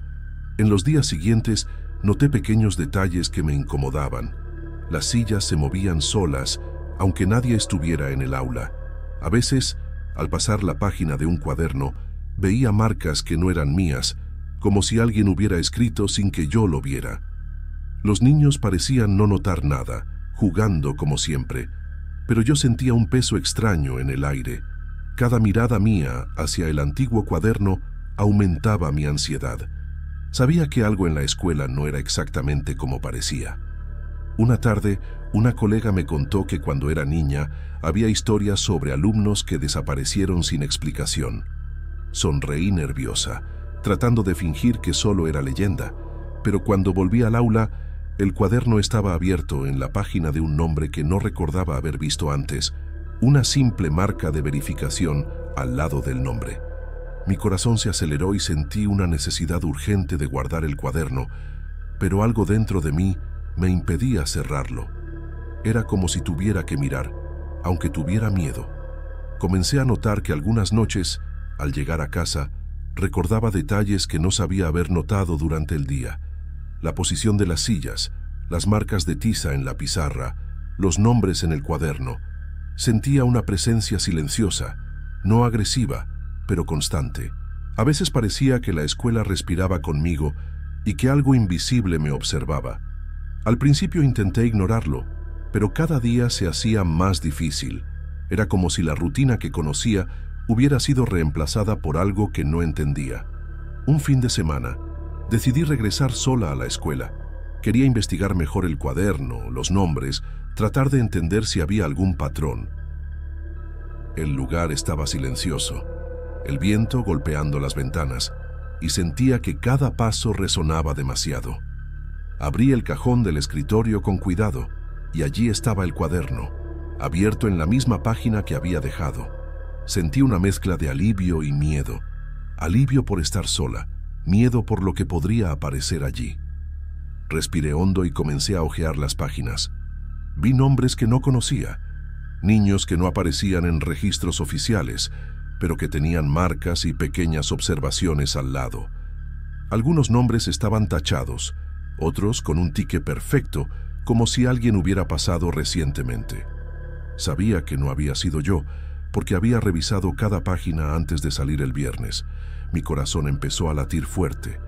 En los días siguientes noté pequeños detalles que me incomodaban. Las sillas se movían solas, aunque nadie estuviera en el aula. A veces, al pasar la página de un cuaderno, veía marcas que no eran mías, como si alguien hubiera escrito sin que yo lo viera. Los niños parecían no notar nada, jugando como siempre, pero yo sentía un peso extraño en el aire. Cada mirada mía hacia el antiguo cuaderno aumentaba mi ansiedad. Sabía que algo en la escuela no era exactamente como parecía. Una tarde, una colega me contó que cuando era niña había historias sobre alumnos que desaparecieron sin explicación. Sonreí nerviosa, tratando de fingir que solo era leyenda, pero cuando volví al aula, el cuaderno estaba abierto en la página de un nombre que no recordaba haber visto antes, una simple marca de verificación al lado del nombre. Mi corazón se aceleró y sentí una necesidad urgente de guardar el cuaderno, pero algo dentro de mí me impedía cerrarlo. Era como si tuviera que mirar, aunque tuviera miedo. Comencé a notar que algunas noches, al llegar a casa, recordaba detalles que no sabía haber notado durante el día. La posición de las sillas, las marcas de tiza en la pizarra, los nombres en el cuaderno. Sentía una presencia silenciosa, no agresiva, pero constante. A veces parecía que la escuela respiraba conmigo y que algo invisible me observaba. Al principio intenté ignorarlo, pero cada día se hacía más difícil. Era como si la rutina que conocía hubiera sido reemplazada por algo que no entendía. Un fin de semana, decidí regresar sola a la escuela. Quería investigar mejor el cuaderno, los nombres, tratar de entender si había algún patrón. El lugar estaba silencioso, el viento golpeando las ventanas, y sentía que cada paso resonaba demasiado. Abrí el cajón del escritorio con cuidado, y allí estaba el cuaderno, abierto en la misma página que había dejado. Sentí una mezcla de alivio y miedo. Alivio por estar sola, miedo por lo que podría aparecer allí. Respiré hondo y comencé a hojear las páginas. Vi nombres que no conocía, niños que no aparecían en registros oficiales, pero que tenían marcas y pequeñas observaciones al lado. Algunos nombres estaban tachados, otros con un tique perfecto, como si alguien hubiera pasado recientemente. Sabía que no había sido yo, porque había revisado cada página antes de salir el viernes. Mi corazón empezó a latir fuerte.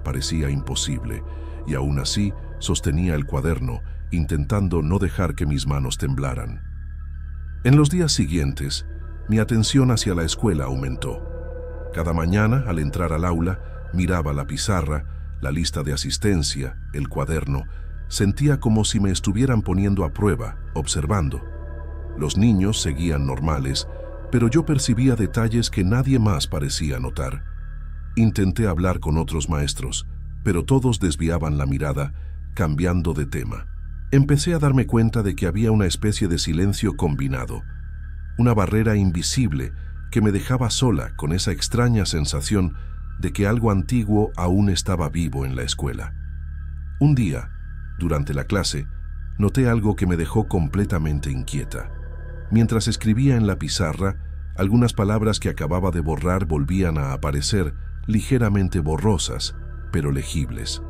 Parecía imposible, y aún así sostenía el cuaderno, intentando no dejar que mis manos temblaran. En los días siguientes, mi atención hacia la escuela aumentó. Cada mañana, al entrar al aula, miraba la pizarra, la lista de asistencia, el cuaderno. Sentía como si me estuvieran poniendo a prueba, observando. Los niños seguían normales, pero yo percibía detalles que nadie más parecía notar. Intenté hablar con otros maestros, pero todos desviaban la mirada, cambiando de tema. Empecé a darme cuenta de que había una especie de silencio combinado, una barrera invisible que me dejaba sola con esa extraña sensación de que algo antiguo aún estaba vivo en la escuela. Un día, durante la clase, noté algo que me dejó completamente inquieta. Mientras escribía en la pizarra, algunas palabras que acababa de borrar volvían a aparecer, ligeramente borrosas, pero legibles.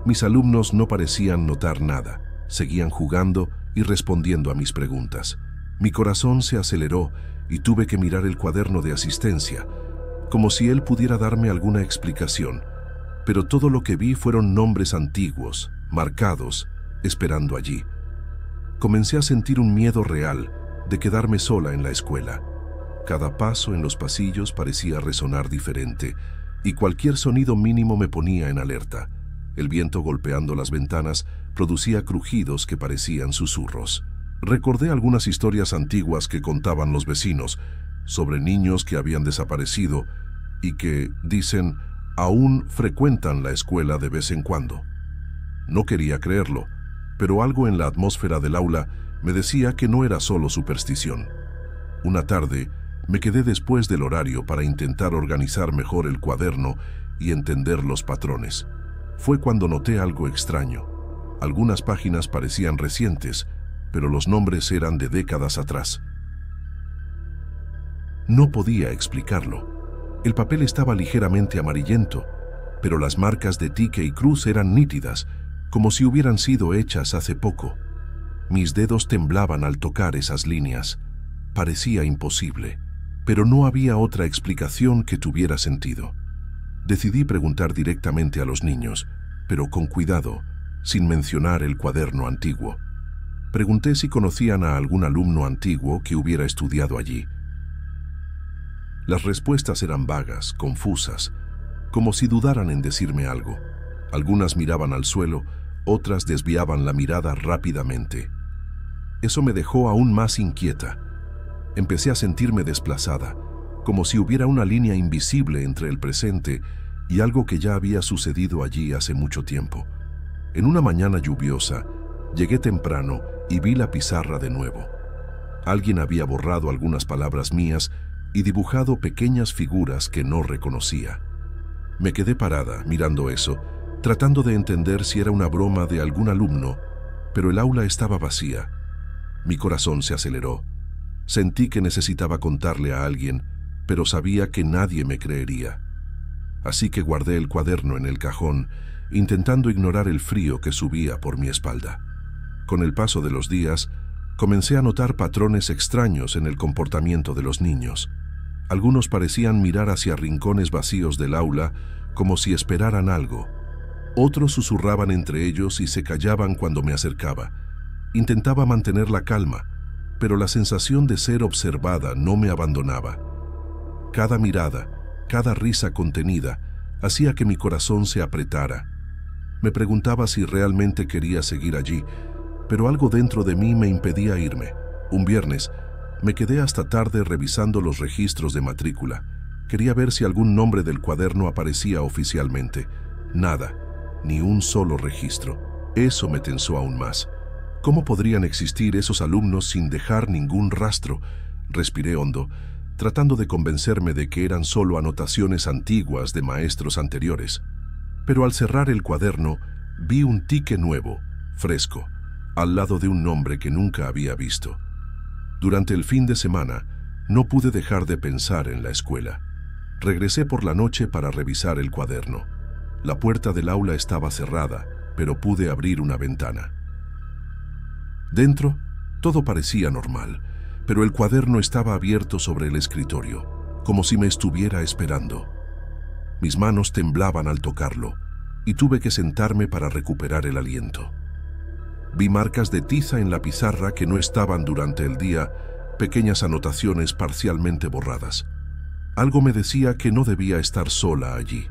Mis alumnos no parecían notar nada, seguían jugando y respondiendo a mis preguntas. Mi corazón se aceleró y tuve que mirar el cuaderno de asistencia, como si él pudiera darme alguna explicación, pero todo lo que vi fueron nombres antiguos, marcados, esperando allí. Comencé a sentir un miedo real de quedarme sola en la escuela. Cada paso en los pasillos parecía resonar diferente, y cualquier sonido mínimo me ponía en alerta. El viento golpeando las ventanas producía crujidos que parecían susurros. Recordé algunas historias antiguas que contaban los vecinos sobre niños que habían desaparecido y que, dicen, aún frecuentan la escuela de vez en cuando. No quería creerlo, pero algo en la atmósfera del aula me decía que no era solo superstición. Una tarde, me quedé después del horario para intentar organizar mejor el cuaderno y entender los patrones. Fue cuando noté algo extraño. Algunas páginas parecían recientes, pero los nombres eran de décadas atrás. No podía explicarlo. El papel estaba ligeramente amarillento, pero las marcas de tique y cruz eran nítidas, como si hubieran sido hechas hace poco. Mis dedos temblaban al tocar esas líneas. Parecía imposible, pero no había otra explicación que tuviera sentido. Decidí preguntar directamente a los niños, pero con cuidado, sin mencionar el cuaderno antiguo. Pregunté si conocían a algún alumno antiguo que hubiera estudiado allí. Las respuestas eran vagas, confusas, como si dudaran en decirme algo. Algunas miraban al suelo, otras desviaban la mirada rápidamente. Eso me dejó aún más inquieta. Empecé a sentirme desplazada, como si hubiera una línea invisible entre el presente y algo que ya había sucedido allí hace mucho tiempo. En una mañana lluviosa, llegué temprano y vi la pizarra de nuevo. Alguien había borrado algunas palabras mías y dibujado pequeñas figuras que no reconocía. Me quedé parada mirando eso, tratando de entender si era una broma de algún alumno, pero el aula estaba vacía. Mi corazón se aceleró. Sentí que necesitaba contarle a alguien, pero sabía que nadie me creería. Así que guardé el cuaderno en el cajón, intentando ignorar el frío que subía por mi espalda. Con el paso de los días, comencé a notar patrones extraños en el comportamiento de los niños. Algunos parecían mirar hacia rincones vacíos del aula, como si esperaran algo. Otros susurraban entre ellos y se callaban cuando me acercaba. Intentaba mantener la calma, pero la sensación de ser observada no me abandonaba. Cada mirada, cada risa contenida, hacía que mi corazón se apretara. Me preguntaba si realmente quería seguir allí, pero algo dentro de mí me impedía irme. Un viernes, me quedé hasta tarde revisando los registros de matrícula. Quería ver si algún nombre del cuaderno aparecía oficialmente. Nada, ni un solo registro. Eso me tensó aún más. ¿Cómo podrían existir esos alumnos sin dejar ningún rastro? Respiré hondo, tratando de convencerme de que eran solo anotaciones antiguas de maestros anteriores. Pero al cerrar el cuaderno, vi un tique nuevo, fresco, al lado de un nombre que nunca había visto. Durante el fin de semana, no pude dejar de pensar en la escuela. Regresé por la noche para revisar el cuaderno. La puerta del aula estaba cerrada, pero pude abrir una ventana. Dentro, todo parecía normal, pero el cuaderno estaba abierto sobre el escritorio, como si me estuviera esperando. Mis manos temblaban al tocarlo, y tuve que sentarme para recuperar el aliento. Vi marcas de tiza en la pizarra que no estaban durante el día, pequeñas anotaciones parcialmente borradas. Algo me decía que no debía estar sola allí.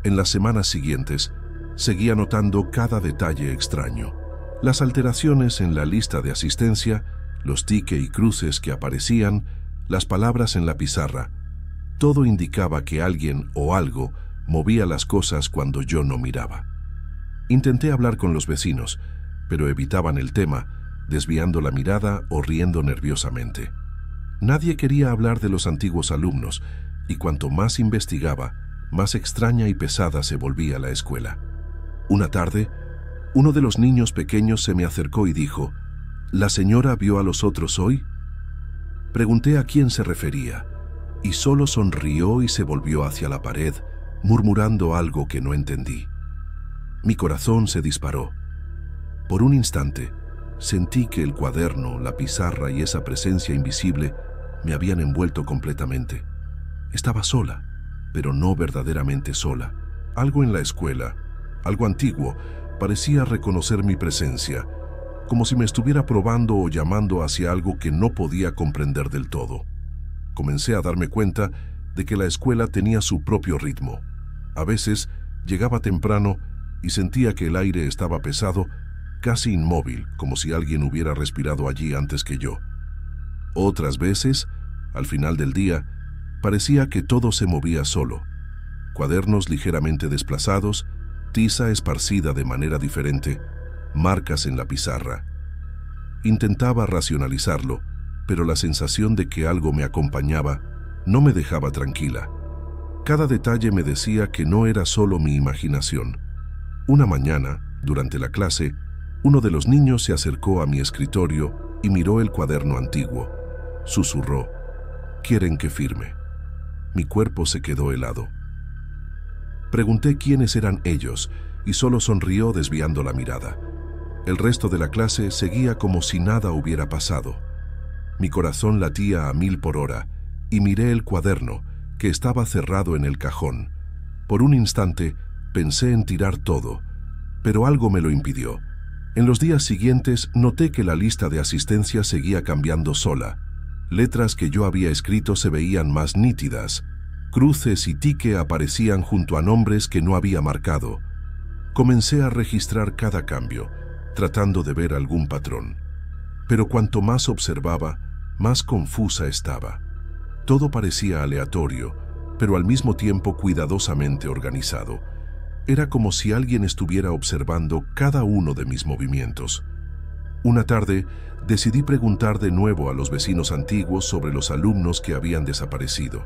En las semanas siguientes, seguía notando cada detalle extraño. Las alteraciones en la lista de asistencia, los tique y cruces que aparecían, las palabras en la pizarra. Todo indicaba que alguien o algo movía las cosas cuando yo no miraba. Intenté hablar con los vecinos, pero evitaban el tema, desviando la mirada o riendo nerviosamente. Nadie quería hablar de los antiguos alumnos, y cuanto más investigaba, más extraña y pesada se volvía la escuela. Una tarde, uno de los niños pequeños se me acercó y dijo, ¿La señora vio a los otros hoy? Pregunté a quién se refería, y solo sonrió y se volvió hacia la pared, murmurando algo que no entendí. Mi corazón se disparó. Por un instante, sentí que el cuaderno, la pizarra y esa presencia invisible me habían envuelto completamente. Estaba sola, pero no verdaderamente sola. Algo en la escuela, algo antiguo, parecía reconocer mi presencia, como si me estuviera probando o llamando hacia algo que no podía comprender del todo. Comencé a darme cuenta de que la escuela tenía su propio ritmo. A veces llegaba temprano y sentía que el aire estaba pesado, casi inmóvil, como si alguien hubiera respirado allí antes que yo. Otras veces, al final del día, parecía que todo se movía solo. Cuadernos ligeramente desplazados, tiza esparcida de manera diferente, marcas en la pizarra. Intentaba racionalizarlo, pero la sensación de que algo me acompañaba no me dejaba tranquila. Cada detalle me decía que no era solo mi imaginación. Una mañana, durante la clase, uno de los niños se acercó a mi escritorio y miró el cuaderno antiguo. Susurró: «¿Quieren que firme?». Mi cuerpo se quedó helado. Pregunté quiénes eran ellos y solo sonrió desviando la mirada. El resto de la clase seguía como si nada hubiera pasado. Mi corazón latía a 1000 por hora y miré el cuaderno, que estaba cerrado en el cajón. Por un instante pensé en tirar todo, pero algo me lo impidió. En los días siguientes noté que la lista de asistencia seguía cambiando sola. Letras que yo había escrito se veían más nítidas. Cruces y tique aparecían junto a nombres que no había marcado. Comencé a registrar cada cambio, tratando de ver algún patrón. Pero cuanto más observaba, más confusa estaba. Todo parecía aleatorio, pero al mismo tiempo cuidadosamente organizado. Era como si alguien estuviera observando cada uno de mis movimientos. Una tarde, decidí preguntar de nuevo a los vecinos antiguos sobre los alumnos que habían desaparecido.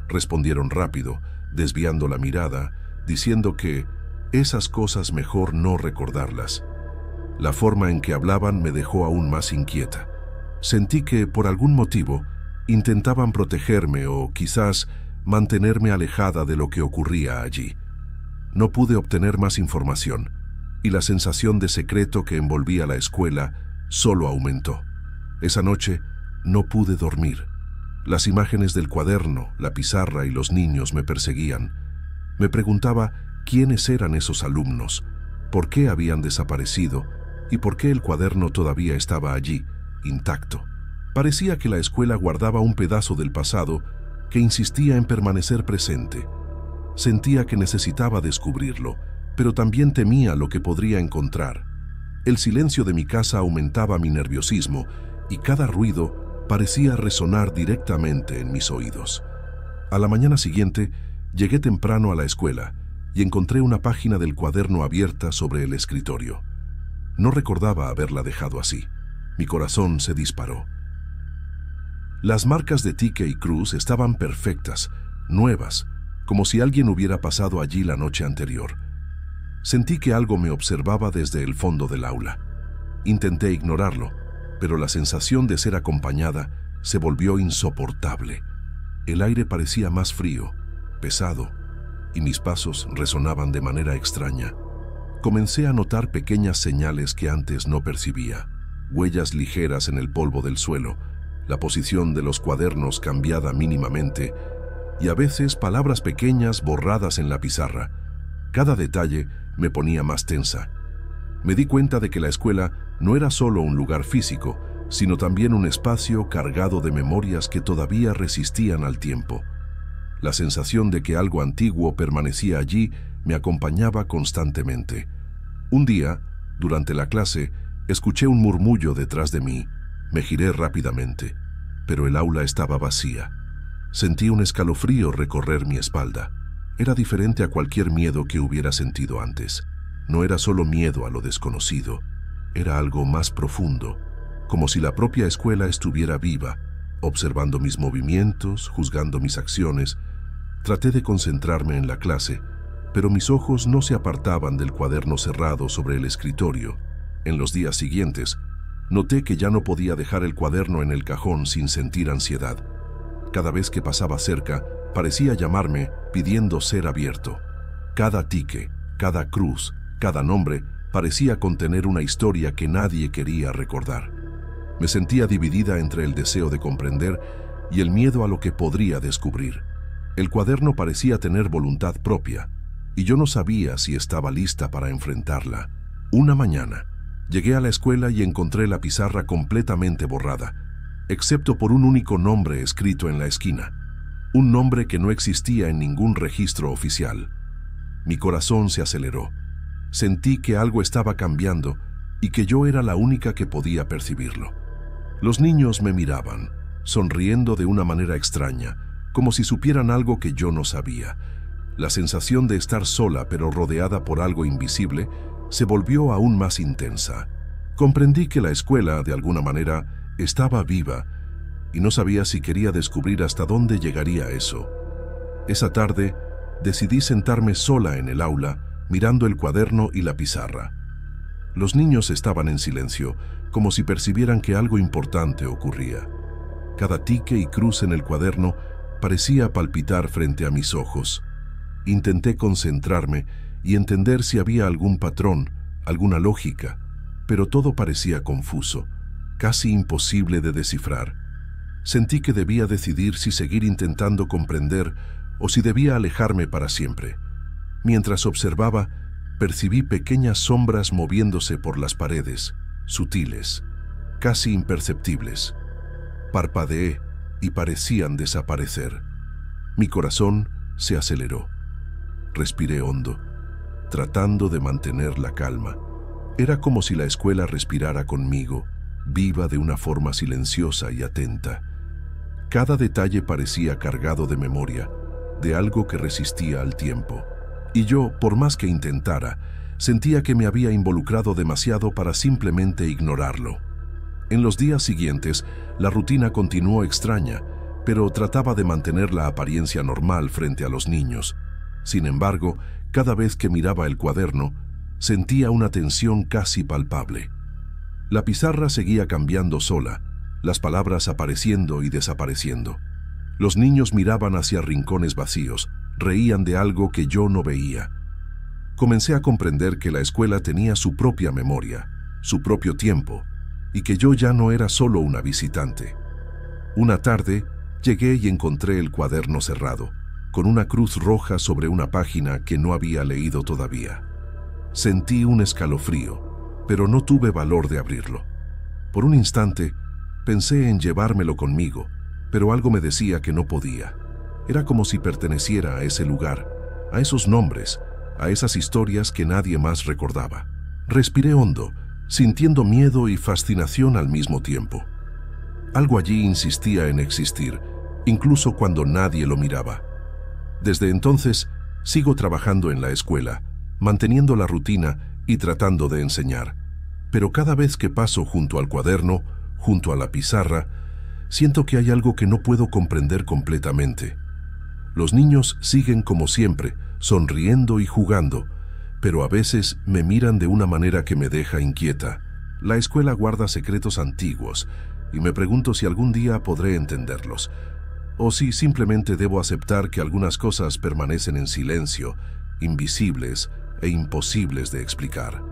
Respondieron rápido, desviando la mirada, diciendo que esas cosas mejor no recordarlas. La forma en que hablaban me dejó aún más inquieta. Sentí que, por algún motivo, intentaban protegerme o quizás mantenerme alejada de lo que ocurría allí. No pude obtener más información, y la sensación de secreto que envolvía la escuela solo aumentó. Esa noche no pude dormir. Las imágenes del cuaderno, la pizarra y los niños me perseguían. Me preguntaba quiénes eran esos alumnos, por qué habían desaparecido y por qué el cuaderno todavía estaba allí, intacto. Parecía que la escuela guardaba un pedazo del pasado que insistía en permanecer presente. Sentía que necesitaba descubrirlo, pero también temía lo que podría encontrar. El silencio de mi casa aumentaba mi nerviosismo y cada ruido parecía resonar directamente en mis oídos. A la mañana siguiente, llegué temprano a la escuela y encontré una página del cuaderno abierta sobre el escritorio. No recordaba haberla dejado así. Mi corazón se disparó. Las marcas de tique y cruz estaban perfectas, nuevas, como si alguien hubiera pasado allí la noche anterior. Sentí que algo me observaba desde el fondo del aula. Intenté ignorarlo, pero la sensación de ser acompañada se volvió insoportable. El aire parecía más frío, pesado, y mis pasos resonaban de manera extraña. Comencé a notar pequeñas señales que antes no percibía, huellas ligeras en el polvo del suelo, la posición de los cuadernos cambiada mínimamente y a veces palabras pequeñas borradas en la pizarra. Cada detalle me ponía más tensa. Me di cuenta de que la escuela no era solo un lugar físico, sino también un espacio cargado de memorias que todavía resistían al tiempo. La sensación de que algo antiguo permanecía allí me acompañaba constantemente. Un día, durante la clase, escuché un murmullo detrás de mí. Me giré rápidamente, pero el aula estaba vacía. Sentí un escalofrío recorrer mi espalda. Era diferente a cualquier miedo que hubiera sentido antes. No era solo miedo a lo desconocido, era algo más profundo, como si la propia escuela estuviera viva, observando mis movimientos, juzgando mis acciones. Traté de concentrarme en la clase, pero mis ojos no se apartaban del cuaderno cerrado sobre el escritorio. En los días siguientes, noté que ya no podía dejar el cuaderno en el cajón sin sentir ansiedad. Cada vez que pasaba cerca, parecía llamarme pidiendo ser abierto. Cada tique, cada cruz, cada nombre parecía contener una historia que nadie quería recordar. Me sentía dividida entre el deseo de comprender y el miedo a lo que podría descubrir. El cuaderno parecía tener voluntad propia, y yo no sabía si estaba lista para enfrentarla. Una mañana, llegué a la escuela y encontré la pizarra completamente borrada, excepto por un único nombre escrito en la esquina. Un nombre que no existía en ningún registro oficial. Mi corazón se aceleró. Sentí que algo estaba cambiando y que yo era la única que podía percibirlo. Los niños me miraban, sonriendo de una manera extraña, como si supieran algo que yo no sabía. La sensación de estar sola pero rodeada por algo invisible se volvió aún más intensa. Comprendí que la escuela, de alguna manera, estaba viva y no sabía si quería descubrir hasta dónde llegaría eso. Esa tarde, decidí sentarme sola en el aula, mirando el cuaderno y la pizarra. Los niños estaban en silencio, como si percibieran que algo importante ocurría. Cada tique y cruz en el cuaderno parecía palpitar frente a mis ojos. Intenté concentrarme y entender si había algún patrón, alguna lógica, pero todo parecía confuso, casi imposible de descifrar. Sentí que debía decidir si seguir intentando comprender o si debía alejarme para siempre. Mientras observaba, percibí pequeñas sombras moviéndose por las paredes, sutiles, casi imperceptibles. Parpadeé y parecían desaparecer. Mi corazón se aceleró. Respiré hondo, tratando de mantener la calma. Era como si la escuela respirara conmigo, viva de una forma silenciosa y atenta. Cada detalle parecía cargado de memoria, de algo que resistía al tiempo. Y yo, por más que intentara, sentía que me había involucrado demasiado para simplemente ignorarlo. En los días siguientes, la rutina continuó extraña, pero trataba de mantener la apariencia normal frente a los niños. Sin embargo, cada vez que miraba el cuaderno, sentía una tensión casi palpable. La pizarra seguía cambiando sola, las palabras apareciendo y desapareciendo. Los niños miraban hacia rincones vacíos, reían de algo que yo no veía. Comencé a comprender que la escuela tenía su propia memoria, su propio tiempo, y que yo ya no era solo una visitante. Una tarde, llegué y encontré el cuaderno cerrado, con una cruz roja sobre una página que no había leído todavía. Sentí un escalofrío, pero no tuve valor de abrirlo. Por un instante, pensé en llevármelo conmigo, pero algo me decía que no podía. Era como si perteneciera a ese lugar, a esos nombres, a esas historias que nadie más recordaba. Respiré hondo, sintiendo miedo y fascinación al mismo tiempo. Algo allí insistía en existir, incluso cuando nadie lo miraba. Desde entonces, sigo trabajando en la escuela, manteniendo la rutina y tratando de enseñar. Pero cada vez que paso junto al cuaderno, junto a la pizarra, siento que hay algo que no puedo comprender completamente. Los niños siguen como siempre, sonriendo y jugando, pero a veces me miran de una manera que me deja inquieta. La escuela guarda secretos antiguos y me pregunto si algún día podré entenderlos, o si simplemente debo aceptar que algunas cosas permanecen en silencio, invisibles e imposibles de explicar.